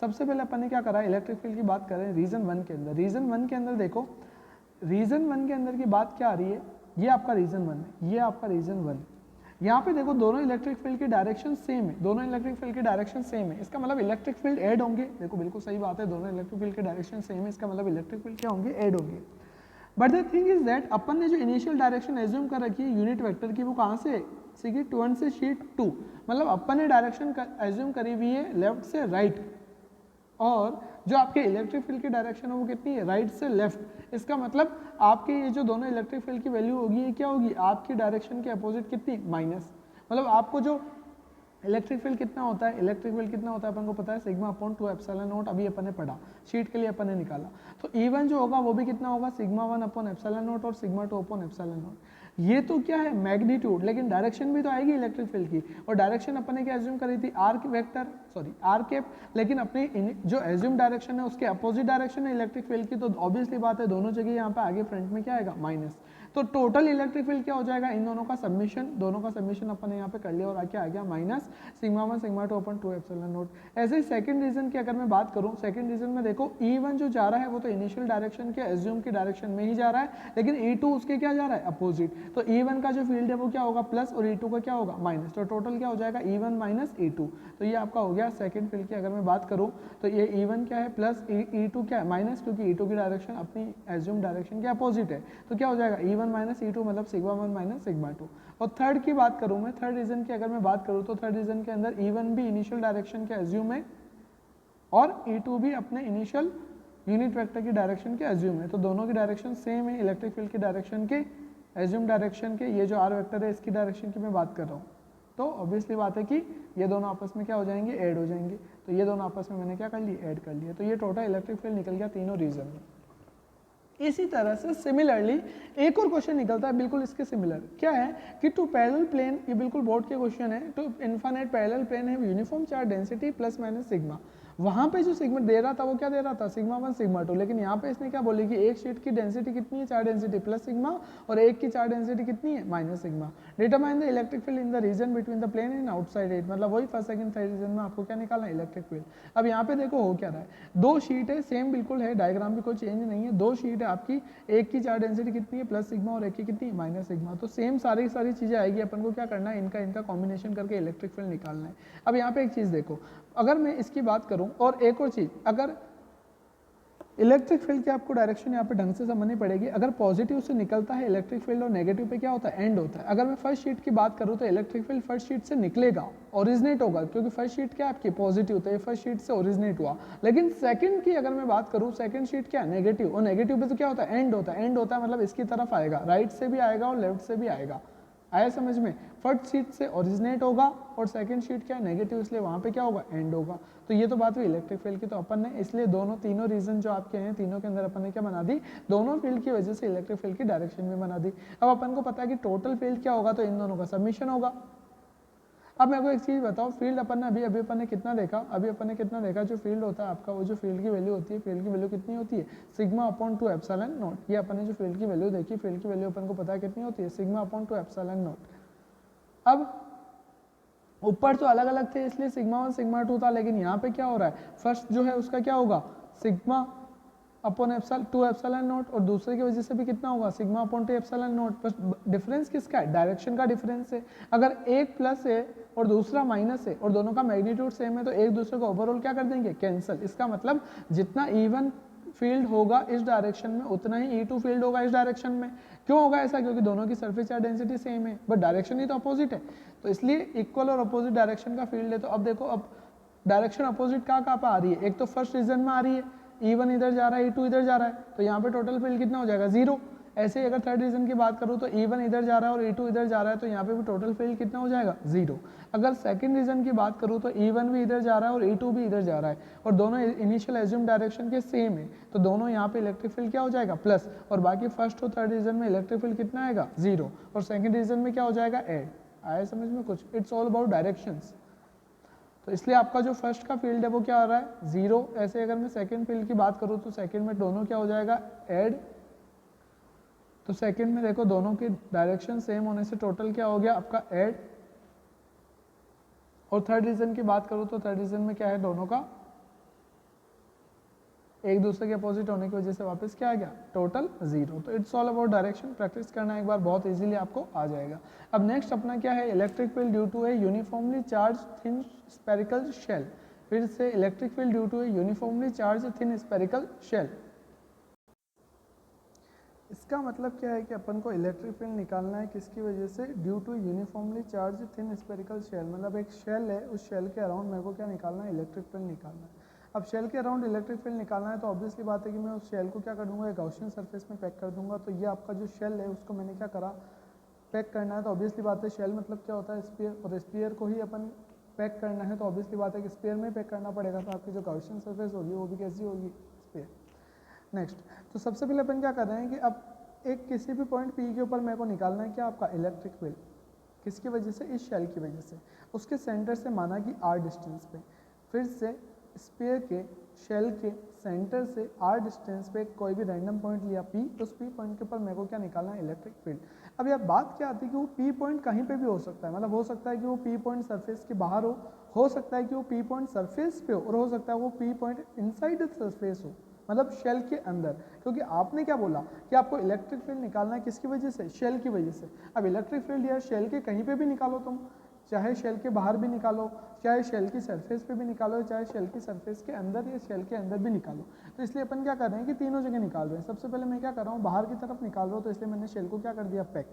सबसे पहले अपन ने क्या करा, इलेक्ट्रिक फील्ड की बात करें रीजन 1 के अंदर। रीजन 1 के अंदर देखो, रीजन 1 के अंदर की बात क्या आ रही है, ये आपका रीजन 1 है, ये आपका रीजन 1। यहाँ पे देखो दोनों इलेक्ट्रिक फील्ड की डायरेक्शन सेम है, दोनों इलेक्ट्रिक फील्ड की डायरेक्शन सेम है। इसका मतलब इलेक्ट्रिक फील्ड ऐड होंगे। देखो बिल्कुल सही बात है, दोनों इलेक्ट्रिक फील्ड की डायरेक्शन सेम है, इसका मतलब इलेक्ट्रिक फील्ड क्या होंगे, ऐड होंगे। But the thing is that अपन ने जो इनिशियल डायरेक्शन एज्यूम कर रखी है यूनिट वेक्टर की, वो कहाँ से, शीट 1 से शीट 2। मतलब अपन ने डायरेक्शन एज्यूम करी हुई है लेफ्ट से राइट, और जो आपके इलेक्ट्रिक फील्ड की डायरेक्शन है वो कितनी है, राइट से लेफ्ट। इसका मतलब आपके ये जो दोनों इलेक्ट्रिक फील्ड की वैल्यू होगी ये क्या होगी, आपकी डायरेक्शन के अपोजिट कितनी, माइनस। मतलब आपको जो इलेक्ट्रिक फील्ड कितना होता है, इलेक्ट्रिक फील्ड कितना होता है अपन को पता है, सिग्मा अपॉन 2 एप्सिलॉन नॉट। अभी अपन ने पढ़ा, शीट के लिए अपन ने निकाला। तो E1 जो होगा वो भी कितना होगा, सिग्मा 1 अपॉन एप्सिलॉन नॉट और सिग्मा 2 अपॉन एप्सिलॉन नॉट। ये तो क्या है, मैग्नीट्यूड, लेकिन डायरेक्शन भी तो आएगी इलेक्ट्रिक फील्ड की। और डायरेक्शन अपन ने क्या एज्यूम करी थी, R vector, sorry R cap. लेकिन अपनी जो एज्यूम डायरेक्शन है उसके अपोजिट डायरेक्शन है इलेक्ट्रिक फील्ड की, तो ऑब्वियसली बात है दोनों जगह यहाँ पे आगे फ्रंट में क्या आएगा, माइनस। तो टोटल इलेक्ट्रिक फील्ड क्या हो जाएगा, इन दोनों का सबमिशन, दोनों का सबमिशन अपन ने यहाँ पे कर लिया और आके आ गया minus sigma 1 sigma 2 upon 2 epsilon not. ऐसे ही सेकंड रीजन की अगर मैं बात करूँ, सेकंड रीजन में देखो E1 जो जा रहा है वो तो इनिशियल डायरेक्शन के एज्यूम की डायरेक्शन में ही जा रहा है, लेकिन E2 उसके क्या जा रहा है, अपोजिट। तो E1 का जो फील्ड है वो क्या होगा प्लस और E2 का क्या होगा माइनस, तो टोटल क्या हो जाएगा E1 माइनस E2। तो ये आपका हो गया सेकंड फील्ड की अगर मैं बात करूँ तो ये E1 क्या है प्लस E2 क्या है माइनस, क्योंकि E2 की डायरेक्शन अपनी एज्यूम डायरेक्शन के अपोजिट है, तो क्या हो जाएगा E1 माइनस E2 मतलब सिग्मा 1 माइनस सिग्मा 2। और थर्ड की बात करूँ मैं, थर्ड रीजन की अगर मैं बात करूँ तो थर्ड रीजन के अंदर E1 भी इनिशियल डायरेक्शन के एज्यूम है और E2 भी अपने इनिशियल यूनिट वेक्टर की डायरेक्शन के एज्यूम है, तो दोनों की डायरेक्शन सेम है इलेक्ट्रिक फील्ड की डायरेक्शन के, एज्यूम डायरेक्शन के। ये जो आर वेक्टर है इसकी डायरेक्शन की मैं बात कर रहा हूँ, तो ऑब्वियसली बात है कि ये दोनों आपस में क्या हो जाएंगे, ऐड हो जाएंगे। तो ये दोनों आपस में मैंने क्या कर लिया, ऐड कर लिया। तो ये टोटल इलेक्ट्रिक फील्ड निकल गया तीनों रीजन में। इसी तरह से सिमिलरली एक और क्वेश्चन निकलता है बिल्कुल इसके सिमिलर, क्या है कि टू पैरेलल प्लेन, ये बिल्कुल बोर्ड के क्वेश्चन है, टू इनफाइनाइट पैरेलल प्लेन है uniform charge density plus minus sigma. वहां पे जो सिग्मा दे रहा था वो क्या दे रहा था, सिग्मा 1 सिग्मा 2, लेकिन यहाँ पे इसने क्या बोली कि एक शीट की डेंसिटी कितनी है, चार्ज डेंसिटी प्लस सिग्मा, और एक की चार्ज डेंसिटी कितनी है minus sigma. Determine the electric field in the region between the plane and outside it, मतलब वही फर्स्ट सेकंड थर्ड रीजन में आपको क्या निकालना है, इलेक्ट्रिक फील्ड। अब यहाँ पे देखो हो क्या रहा है, दो शीट है सेम बिल्कुल है, डायग्राम भी कोई चेंज नहीं है, दो शीट है आपकी, एक की चार्ज डेंसिटी कितनी है प्लस सिग्मा और एक की कितनी माइनस सिग्मा, तो सेम सारी चीजें आएगी, अपन को क्या करना है, इनका कॉम्बिनेशन करके इलेक्ट्रिक फील्ड निकालना है। अब यहाँ पे एक चीज देखो, अगर मैं इसकी बात करूं, और एक और चीज, अगर इलेक्ट्रिक फील्ड की आपको डायरेक्शन यहाँ पे ढंग से समझनी पड़ेगी, अगर पॉजिटिव से निकलता है इलेक्ट्रिक फील्ड और नेगेटिव पे क्या होता है, एंड होता है। अगर मैं फर्स्ट शीट की बात करूँ तो इलेक्ट्रिक फील्ड फर्स्ट शीट से निकलेगा, ओरिजिनेट होगा, क्योंकि फर्स्ट शीट क्या आपकी पॉजिटिव, तो ये फर्स्ट शीट से ओरिजिनेट हुआ। लेकिन सेकंड की अगर मैं बात करूँ, सेकंड शीट क्या नेगेटिव, और नेगेटिव पे तो क्या होता है, एंड होता है। एंड होता है मतलब इसकी तरफ आएगा, राइट से भी आएगा और लेफ्ट से भी आएगा। आया समझ में, फर्स्ट शीट से ओरिजिनेट होगा और सेकंड शीट क्या है नेगेटिव, इसलिए वहां पे क्या होगा, एंड होगा। तो ये तो बात हुई इलेक्ट्रिक फील्ड की, तो अपन ने इसलिए तीनों रीजन जो आपके हैं, तीनों के अंदर अपन ने क्या बना दी, दोनों फील्ड की वजह से इलेक्ट्रिक फील्ड की डायरेक्शन भी बना दी। अब अपन को पता है कि टोटल फील्ड क्या होगा, तो इन दोनों का सबमिशन होगा। अब मेरे को एक चीज बताओ, फील्ड अपन ने अभी अपन ने कितना देखा, जो फील्ड होता है आपका, वो जो फील्ड की वैल्यू होती है, फील्ड की वैल्यू कितनी होती है, सिग्मा अपॉन 2 एप्सिलॉन नॉट। ये अपन ने जो फील्ड की वैल्यू देखी, फील्ड की वैल्यू अपन को पता है कितनी होती है, सिग्मा अपॉन 2 एप्सिलॉन नॉट। अब ऊपर तो अलग अलग थे इसलिए सिग्मा 1 सिग्मा 2 था, लेकिन यहाँ पे क्या हो रहा है, फर्स्ट जो है उसका क्या होगा, sigma upon epsilon 2 epsilon naught, और दूसरे की वजह से भी कितना होगा, सिग्मा अपॉन 2 एप्सिलॉन नॉट। बस डिफरेंस किसका है, डायरेक्शन का डिफरेंस है। अगर एक प्लस है और दूसरा माइनस है और दोनों का मैग्नीट्यूड सेम है, तो एक दूसरे को ओवरऑल क्या कर देंगे, कैंसिल। इसका मतलब जितना E1 फील्ड होगा इस डायरेक्शन में, उतना ही E2 फील्ड होगा इस डायरेक्शन में। क्यों होगा ऐसा, क्योंकि दोनों की सरफेस चार्ज डेंसिटी सेम है, बट डायरेक्शन ही तो अपोजिट है, तो इसलिए इक्वल और अपोजिट डायरेक्शन का फील्ड है। तो अब देखो, अब डायरेक्शन अपोजिट कहाँ पे आ रही है, एक तो फर्स्ट रीजन में आ रही है, E1 इधर जा रहा है, E2 इधर जा रहा है, तो यहाँ पे टोटल फील्ड कितना हो जाएगा, 0। ऐसे ही अगर थर्ड रीजन की बात करूँ तो E1 इधर जा रहा है और E2 इधर जा रहा है, तो यहाँ पे भी टोटल फील्ड कितना हो जाएगा, 0। अगर सेकंड रीजन की बात करूँ तो E1 भी इधर जा रहा है और E2 भी इधर जा रहा है, और दोनों इनिशियल एज्यूम डायरेक्शन के सेम है, तो दोनों यहाँ पे इलेक्ट्रिक फील्ड क्या हो जाएगा, प्लस, और बाकी फर्स्ट और थर्ड रीजन में इलेक्ट्रिक फील्ड कितना आएगा, 0, और सेकंड रीजन में क्या हो जाएगा, ऐड। आया समझ में कुछ, इट्स ऑल अबाउट डायरेक्शंस। तो इसलिए आपका जो फर्स्ट का फील्ड है वो क्या आ रहा है, 0। ऐसे अगर मैं सेकंड फील्ड की बात करूँ तो सेकंड में दोनों क्या हो जाएगा, ऐड। तो सेकंड में देखो दोनों की डायरेक्शन सेम होने से टोटल क्या हो गया आपका, ऐड। और थर्ड रीजन की बात करूँ तो थर्ड रीजन में क्या है, दोनों का एक दूसरे के अपोजिट होने की वजह से वापस क्या आ गया, टोटल 0। तो it's all about direction, practice करना एक बार, बहुत इजीली आपको आ जाएगा। अब नेक्स्ट अपना क्या है, electric field due to a uniformly charge thin spherical shell. फिर से electric field due to a uniformly charge thin spherical shell. इसका मतलब क्या है कि अपन को इलेक्ट्रिक फील्ड निकालना है किसकी वजह से, due to uniformly charge thin spherical shell. मतलब एक शेल है, उस शेल के अराउंड मेरे को क्या निकालना है, इलेक्ट्रिक फील्ड निकालना है। अब शेल के अराउंड इलेक्ट्रिक फील्ड निकालना है तो ऑब्वियसली बात है कि मैं उस शेल को क्या कर दूंगा, एक गॉसियन सरफेस में पैक कर दूंगा। तो ये आपका जो शेल है उसको मैंने क्या करा, पैक करना है। तो ऑब्वियसली बात है शेल मतलब क्या होता है, स्फीयर, और स्फीयर को ही अपन पैक करना है, तो ऑब्वियसली बात है कि स्फीयर में पैक करना पड़ेगा। तो आपकी जो गॉसियन सरफेस होगी वो भी कैसी होगी, स्फीयर। नेक्स्ट, तो सबसे पहले अपन क्या कर रहे हैं कि अब एक किसी भी पॉइंट P के ऊपर मेरे को निकालना है क्या, आपका इलेक्ट्रिक फील्ड। किसकी वजह से, इस शेल की वजह से। उसके सेंटर से माना कि R डिस्टेंस पे। फिर से स्फीयर के शेल के सेंटर से r डिस्टेंस पे कोई भी रैंडम पॉइंट लिया P, उस P पॉइंट के ऊपर मेरे को क्या निकालना है, इलेक्ट्रिक फील्ड। अब यार बात क्या आती है कि वो P पॉइंट कहीं पे भी हो सकता है, मतलब हो सकता है कि वो P पॉइंट सरफेस के बाहर हो सकता है कि वो P पॉइंट सरफेस पे हो, और हो सकता है वो P point inside the surface हो, मतलब शेल के अंदर। क्योंकि आपने क्या बोला कि आपको इलेक्ट्रिक फील्ड निकालना है किसकी वजह से, शेल की वजह से। अब इलेक्ट्रिक फील्ड यार शेल के कहीं पे भी निकालो तुम, चाहे शेल के बाहर भी निकालो, चाहे शेल की सरफेस पे भी निकालो, चाहे शेल की सरफेस के अंदर या शेल के अंदर भी निकालो। तो इसलिए अपन क्या कर रहे हैं कि तीनों जगह निकाल रहे हैं। सबसे पहले मैं क्या कर रहा हूँ, बाहर की तरफ निकाल रहा हूँ, तो इसलिए मैंने शेल को क्या कर दिया, पैक।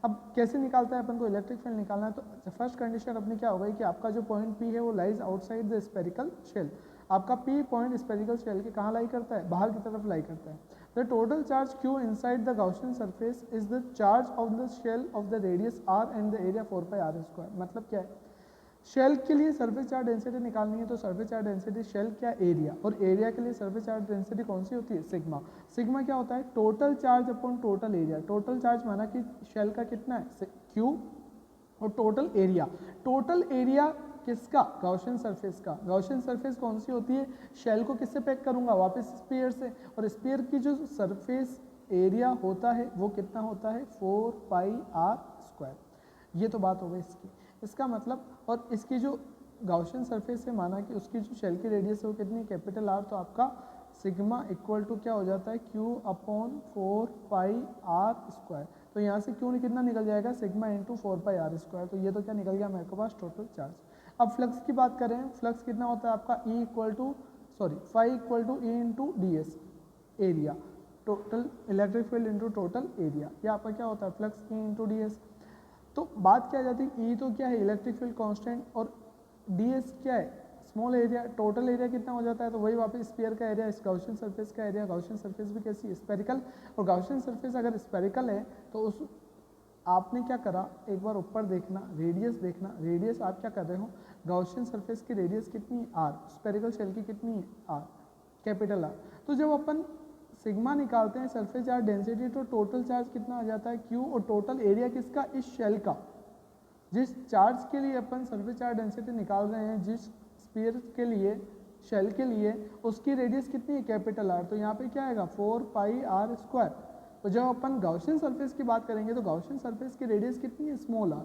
अब कैसे निकालता है अपन को इलेक्ट्रिक फील्ड निकालना है, तो फर्स्ट कंडीशन अपनी क्या हो गई कि आपका जो पॉइंट पी है वो lies outside the spherical shell. आपका पी पॉइंट स्पेरिकल शेल के कहाँ लाई करता है, बाहर की तरफ लाई करता है। The total charge Q inside the Gaussian surface is the charge of the shell of the radius r and the area 4πr²। मतलब क्या है, शेल के लिए सरफेस चार्ज डेंसिटी निकालनी है, तो सरफेस चार्ज डेंसिटी शेल क्या, एरिया, और एरिया के लिए सरफेस चार्ज डेंसिटी कौन सी होती है, सिग्मा। सिग्मा क्या होता है, total charge upon total area. Total charge माना कि शेल का कितना है Q, और टोटल एरिया किसका, गॉसियन सरफेस का। गॉसियन सरफेस कौन सी होती है, शेल को किससे पैक करूंगा, वापस स्फीयर से, और स्फीयर की जो सरफेस एरिया होता है वो कितना होता है, 4πr²। ये तो बात हो गई इसकी। इसका मतलब, और इसकी जो गॉसियन सरफेस है माना कि उसकी जो शेल की रेडियस है वो कितनी, कैपिटल R, तो आपका सिग्मा इक्वल टू क्या हो जाता है, Q/4πr²। तो यहाँ से क्यों कितना निकल जाएगा, सिग्मा इंटू 4πr²। तो ये तो क्या निकल गया मेरे पास टोटल चार्ज। अब फ्लक्स की बात करें, फ्लक्स कितना होता है आपका, phi equal to E into D S, area, total electric field into total area. ये आपका क्या होता है, flux E into D S. तो बात क्या आ जाती है, ई तो क्या है इलेक्ट्रिक फील्ड कांस्टेंट, और डी एस क्या है स्मॉल एरिया। टोटल एरिया कितना हो जाता है, तो वही वापस स्फीयर का एरिया, इस गॉसियन सरफेस का एरिया। गॉसियन सरफेस भी कैसी, स्पेरिकल, और गॉसियन सरफेस अगर स्पेरिकल है तो उस आपने क्या करा, एक बार ऊपर देखना, रेडियस देखना, रेडियस आप क्या कर रहे हो, गॉसियन सरफेस की रेडियस कितनी, r, स्पेरिकल शेल की कितनी है, r, कैपिटल R। तो जब अपन सिग्मा निकालते हैं सरफेस चार्ज डेंसिटी, तो टोटल चार्ज कितना आ जाता है Q, और टोटल एरिया किसका, इस शेल का। जिस चार्ज के लिए अपन सरफेस चार्ज डेंसिटी निकाल रहे हैं, जिस स्फीयर के लिए, शेल के लिए, उसकी रेडियस कितनी है, कैपिटल R। तो यहाँ पे क्या आएगा, 4πr²। तो जब अपन गॉसियन सरफेस की बात करेंगे तो गॉसियन सरफेस की रेडियस कितनी है, स्मॉल r।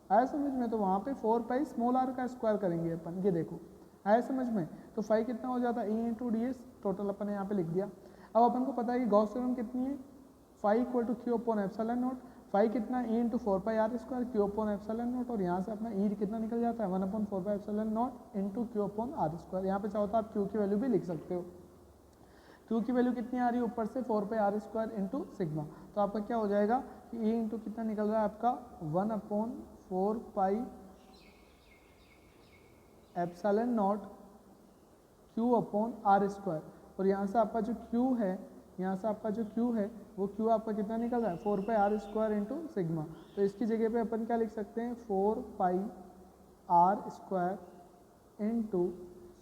आया समझ में, तो वहाँ पे 4π स्मॉल r का स्क्वायर करेंगे अपन, ये देखो आया समझ में। तो फाई कितना हो जाता है, E into D S, total अपन ने यहाँ पे लिख दिया। अब अपन को पता है कि गॉस थ्योरम कितनी है, phi equal to Q/ε0, phi कितना, ई इंटू 4πr², Q/ε0, और यहाँ से अपना ई कितना निकल जाता है, 1/4πε0 इंटू Q/r²। यहाँ पे चाहो तो आप Q की वैल्यू भी लिख सकते हो। Q की वैल्यू कितनी आ रही है ऊपर से, 4πr² इंटू सिग्मा। तो आपका क्या हो जाएगा कि ई इंटू कितना निकल रहा है आपका, 1/4πε0 Q/r²। और यहाँ से आपका जो Q है, यहाँ से आपका जो Q है वो Q आपका कितना निकल रहा है, 4πr² इंटू सिग्मा। तो इसकी जगह पे अपन क्या लिख सकते हैं, 4πr² इंटू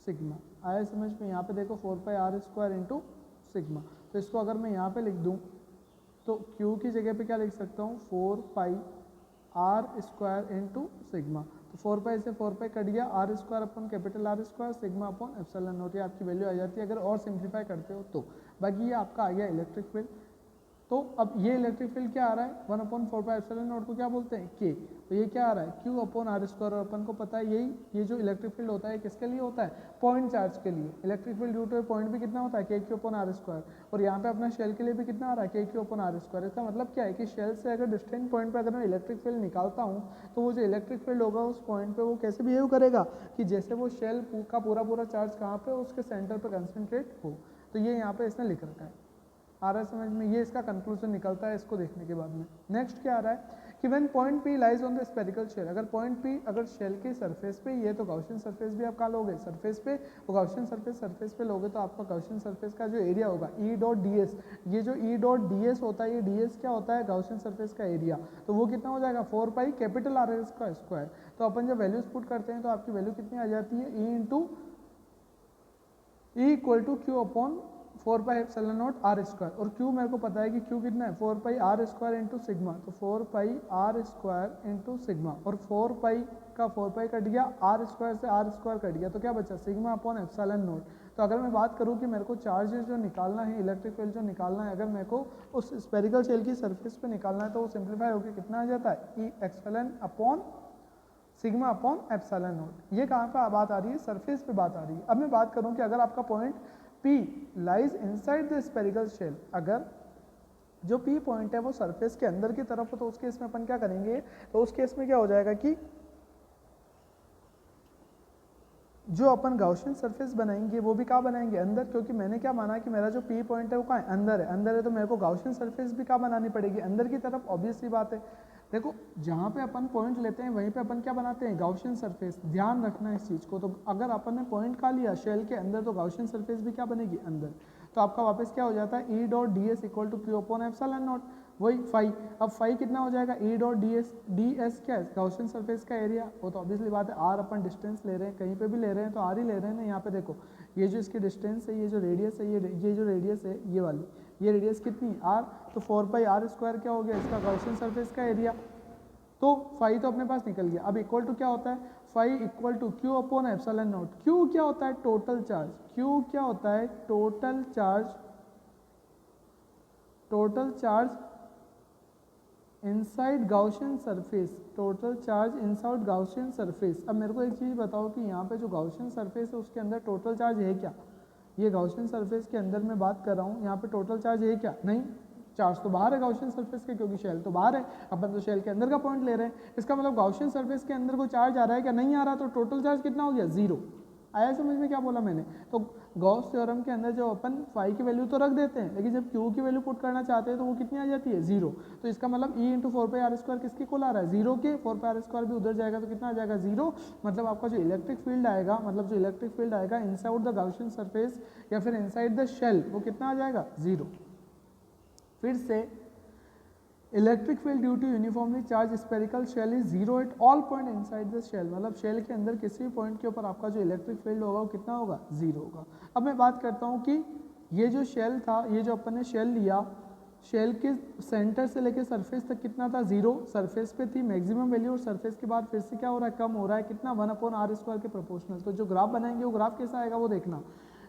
सिग्मा। आया समझ में, यहाँ पे देखो 4πr² इंटू सिग्मा। तो इसको अगर मैं यहाँ पे लिख दूँ तो Q की जगह पे क्या लिख सकता हूँ, 4πr² इंटू सिग्मा। तो 4π से 4π कट गया, r² अपन कैपिटल R², सिग्मा अपॉन ε0, ये आपकी वैल्यू आ जाती है अगर और सिंप्लीफाई करते हो तो। बाकी ये आपका आ गया इलेक्ट्रिक फील्ड। तो अब ये इलेक्ट्रिक फील्ड क्या आ रहा है, 1/4πε0 को क्या बोलते हैं, K। तो ये क्या आ रहा है, Q/r²। और अपन को पता है यही, ये जो इलेक्ट्रिक फील्ड होता है किसके लिए होता है, पॉइंट चार्ज के लिए। Electric field due two point भी कितना होता है, KQ/r²। और यहाँ पे अपना शेल के लिए भी कितना आ रहा है, KQ/r²। इसका मतलब क्या है कि शेल से अगर डिस्टेंट पॉइंट पर अगर मैं इलेक्ट्रिक फील्ड निकालता हूँ तो वो जो इलेक्ट्रिक फील्ड होगा उस पॉइंट पर वो कैसे बिहेव करेगा, कि जैसे वो शेल का पूरा चार्ज कहाँ पे, उसके सेंटर पर कंसनट्रेट हो। तो ये यहाँ पे इसने लिख रखा है, आ रहा है समझ में। ये इसका कंक्लूजन निकलता है इसको देखने के बाद में। नेक्स्ट क्या आ रहा है कि when point P lies on the spherical shell, अगर पॉइंट P अगर शेल के सरफेस पे ये, तो गॉसियन सरफेस भी आप कहाँ लोगे, सरफेस पे। और गॉसियन सरफेस पे लोगे तो आपका गॉसियन सरफेस का जो एरिया होगा E.ds, ये जो E.ds होता है, ये ds क्या होता है, गॉसियन सरफेस का एरिया। तो वो कितना हो जाएगा, 4π कैपिटल R का स्क्वायर। तो अपन जब वैल्यूज पुट करते हैं तो आपकी वैल्यू कितनी आ जाती है, E equal to Q/4 4 pi epsilon naught R square, और क्यू मेरे को पता है कि क्यू कितना है 4 pi R square into sigma, तो 4 pi R square into sigma, और 4 पाई का 4 पाई कट गया, आर स्क्वायर से आर स्क्वायर कट गया, तो क्या बचा सिग्मा अपॉन एप्सिलॉन नॉट। तो अगर मैं बात करूं कि मेरे को चार्जेस जो निकालना है, इलेक्ट्रिक फील्ड जो निकालना है, अगर मेरे को उस स्पेरिकल शेल की सरफेस पे निकालना है तो वो सिंप्लीफाई होकर कितना आ जाता है, E X L N upon sigma upon epsilon naught. ये कहाँ पे बात आ रही है, सरफेस पे बात आ रही है। अब मैं बात करूं कि अगर आपका point P lies inside the spherical shell, अगर जो P पॉइंट है वो सरफेस के अंदर की तरफ हो, तो उस केस में अपन क्या करेंगे, तो उस केस में क्या हो जाएगा कि जो अपन गाउशियन सरफेस बनाएंगे वो भी कहाँ बनाएंगे, अंदर, क्योंकि मैंने क्या माना कि मेरा जो P पॉइंट है वो कहाँ है, अंदर है, अंदर है, तो मेरे को गाउशियन सरफेस भी कहाँ बनानी पड़ेगी, अंदर की तरफ, ऑब्वियस सी बात है। देखो जहाँ पे अपन पॉइंट लेते हैं वहीं पे अपन क्या बनाते हैं, गाउशियन सरफेस, ध्यान रखना है इस चीज़ को। तो अगर अपन ने पॉइंट का लिया शेल के अंदर, तो गाउशियन सरफेस भी क्या बनेगी, अंदर। तो आपका वापस क्या हो जाता है, E dot D S equal to Q upon epsilon naught, वही फाई। अब फाई कितना हो जाएगा, ई डॉट डी एस क्या है, गाउशियन सरफेस का एरिया, वो तो ऑब्वियसली बात है, आर अपन डिस्टेंस ले रहे हैं, कहीं पे भी ले रहे हैं तो आर ही ले रहे हैं ना। यहाँ पे देखो ये जो इसकी डिस्टेंस है, ये जो रेडियस है, ये जो रेडियस है ये वाली, ये रेडियस कितनी, आर, तो 4 पाई आर स्क्वायर क्या हो गया, इसका गाउशियन सरफेस का एरिया। तो फाई तो अपने पास निकल गया। अब इक्वल टू क्या होता है, phi equal to Q upon epsilon naught. Q क्या होता है, टोटल चार्ज, क्यू क्या होता है, total charge, total charge inside Gaussian surface, total charge inside Gaussian surface. अब मेरे को एक चीज़ बताओ कि यहाँ पे जो गाउशियन सरफेस है उसके अंदर टोटल चार्ज है क्या, ये गाउशियन सरफेस के अंदर मैं बात कर रहा हूँ, यहाँ पे टोटल चार्ज है क्या, नहीं, चार्ज तो बाहर है गाउशियन सरफेस के, क्योंकि शेल तो बाहर है, अपन तो शेल के अंदर का पॉइंट ले रहे हैं। इसका मतलब गाउशियन सरफेस के अंदर कोई चार्ज आ रहा है क्या, नहीं आ रहा, तो टोटल चार्ज कितना हो गया, जीरो। आया समझ में क्या बोला मैंने। तो गॉस थ्योरम के अंदर जो अपन फाई की वैल्यू तो रख देते हैं, लेकिन जब क्यू की वैल्यू पुट करना चाहते हैं तो वो कितनी आ जाती है, जीरो। तो इसका मतलब E into 4 pi R square किसके कोल आ रहा है, जीरो के, 4 पाई आर स्क्वायर भी उधर जाएगा तो कितना आ जाएगा, जीरो। मतलब आपका जो इलेक्ट्रिक फील्ड आएगा, मतलब जो इलेक्ट्रिक फील्ड आएगा इनसाइड द गाउशियन सरफेस या फिर इनसाइड द शेल, वो कितना आ जाएगा, जीरो। फिर से electric field due to uniformly charge spherical shell is zero at all point inside the shell, मतलब शेल के अंदर किसी भी पॉइंट के ऊपर आपका जो इलेक्ट्रिक फील्ड होगा वो कितना होगा, जीरो होगा। अब मैं बात करता हूँ कि ये जो शेल था, ये जो अपन ने शेल लिया, शेल के सेंटर से लेकर सरफेस तक कितना था, जीरो, सरफेस पे थी मैक्सिमम वैल्यू, और सरफेस के बाद फिर से क्या हो रहा है, कम हो रहा है, कितना, 1 अपॉन आर स्क्वायर के प्रोपोर्शनल। तो जो ग्राफ बनाएंगे वो ग्राफ कैसा आएगा वो देखना।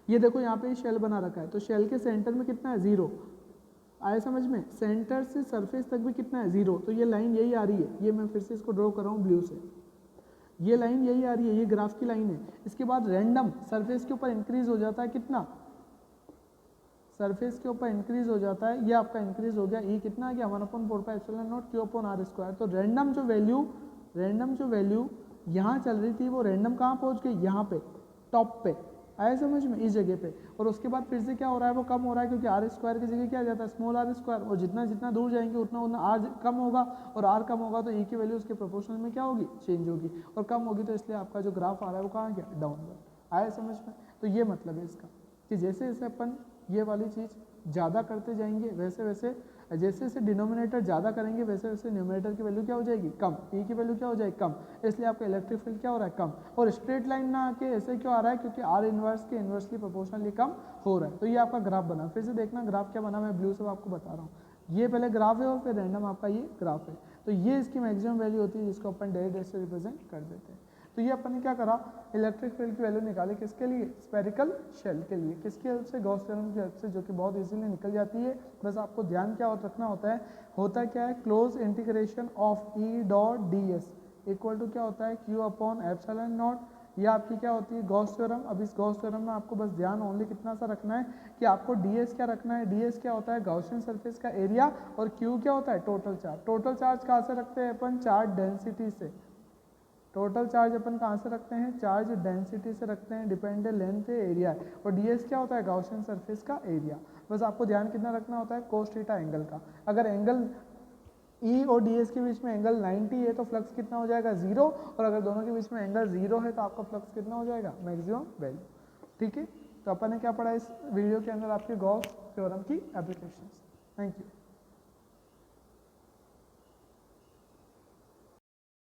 ये देखो यहाँ पे शेल बना रखा है, तो शेल के सेंटर में कितना है, जीरो, आए समझ में, सेंटर से सरफेस तक भी कितना है, जीरो। तो ये लाइन यही आ रही है, ये मैं फिर से इसको ड्रॉ कर रहा हूँ ब्लू से, ये लाइन यही आ रही है, ये ग्राफ की लाइन है। इसके बाद रैंडम सरफेस के ऊपर इंक्रीज हो जाता है, कितना, सरफेस के ऊपर इंक्रीज हो जाता है, ये आपका इंक्रीज हो गया, ये कितना आ गया, 1 upon 4 pi epsilon naught Q upon R square. तो रैंडम जो वैल्यू यहाँ चल रही थी वो रैंडम कहाँ पहुँच गई, यहाँ पे टॉप पे, आया समझ में, इस जगह पे। और उसके बाद फिर से क्या हो रहा है, वो कम हो रहा है, क्योंकि आर स्क्वायर की जगह क्या आ जाता है, स्मॉल आर स्क्वायर, और जितना जितना दूर जाएंगे उतना उतना आर कम होगा, और आर कम होगा तो ई की वैल्यू उसके प्रोपोर्शनल में क्या होगी, चेंज होगी, और कम होगी, तो इसलिए आपका जो ग्राफ आ रहा है वो कहाँ गया, डाउनवर्ड। आया समझ में। तो ये मतलब है इसका कि जैसे जैसे अपन ये वाली चीज़ ज़्यादा करते जाएंगे, वैसे वैसे जैसे जैसे डिनोमिनेटर ज़्यादा करेंगे वैसे वैसे न्यूमरेटर की वैल्यू क्या हो जाएगी, कम, ई की वैल्यू क्या हो जाएगी, कम, इसलिए आपका इलेक्ट्रिक फील्ड क्या हो रहा है, कम। और स्ट्रेट लाइन ना आके ऐसे क्यों आ रहा है, क्योंकि आर इनवर्स के इन्वर्सली प्रोपोर्शनली कम हो रहा है। तो ये आपका ग्राफ बना, फिर से देखना ग्राफ क्या बना, मैं ब्लू से आपको बता रहा हूँ। ये पहले ग्राफ है और फिर रैंडम आपका ये ग्राफ है। तो ये इसकी मैक्सिमम वैल्यू होती है जिसको अपन डायरेक्ट से रिप्रेजेंट कर देते हैं। तो ये अपन ने क्या करा, इलेक्ट्रिक फील्ड की वैल्यू निकाली, किसके लिए, स्पेरिकल शेल के लिए, किसकी हेल्प से, गॉस थ्योरम की हेल्प से, जो कि बहुत इजीली निकल जाती है। बस आपको ध्यान क्या रखना होता क्या है, close integration of E dot D S equal to क्या होता है, क्यू अपॉन एप्सिलॉन नॉट। ये आपकी क्या होती है, गॉस थ्योरम। अब इस गॉस थ्योरम में आपको बस ध्यान ओनली कितना सा रखना है कि आपको ds क्या रखना है, ds क्या होता है, गाउशियन सरफेस का एरिया, और q क्या होता है, टोटल चार्ज। टोटल चार्ज कहाँ से रखते हैं अपन, चार्ज डेंसिटी से। टोटल चार्ज अपन कहाँ से रखते हैं, चार्ज डेंसिटी से रखते हैं, डिपेंडेंट लेंथ है, एरिया है, और ds क्या होता है, गाउशियन सरफेस का एरिया। बस आपको ध्यान कितना रखना होता है, कोस थीटा एंगल का। अगर एंगल E और ds के बीच में एंगल 90 है तो फ्लक्स कितना हो जाएगा, जीरो, और अगर दोनों के बीच में एंगल जीरो है तो आपका फ्लक्स कितना हो जाएगा, मैक्सिमम वैल्यू। ठीक है, तो अपन ने क्या पढ़ा इस वीडियो के अंदर, आपके गॉस थ्योरम की एप्लीकेशंस। Thank you.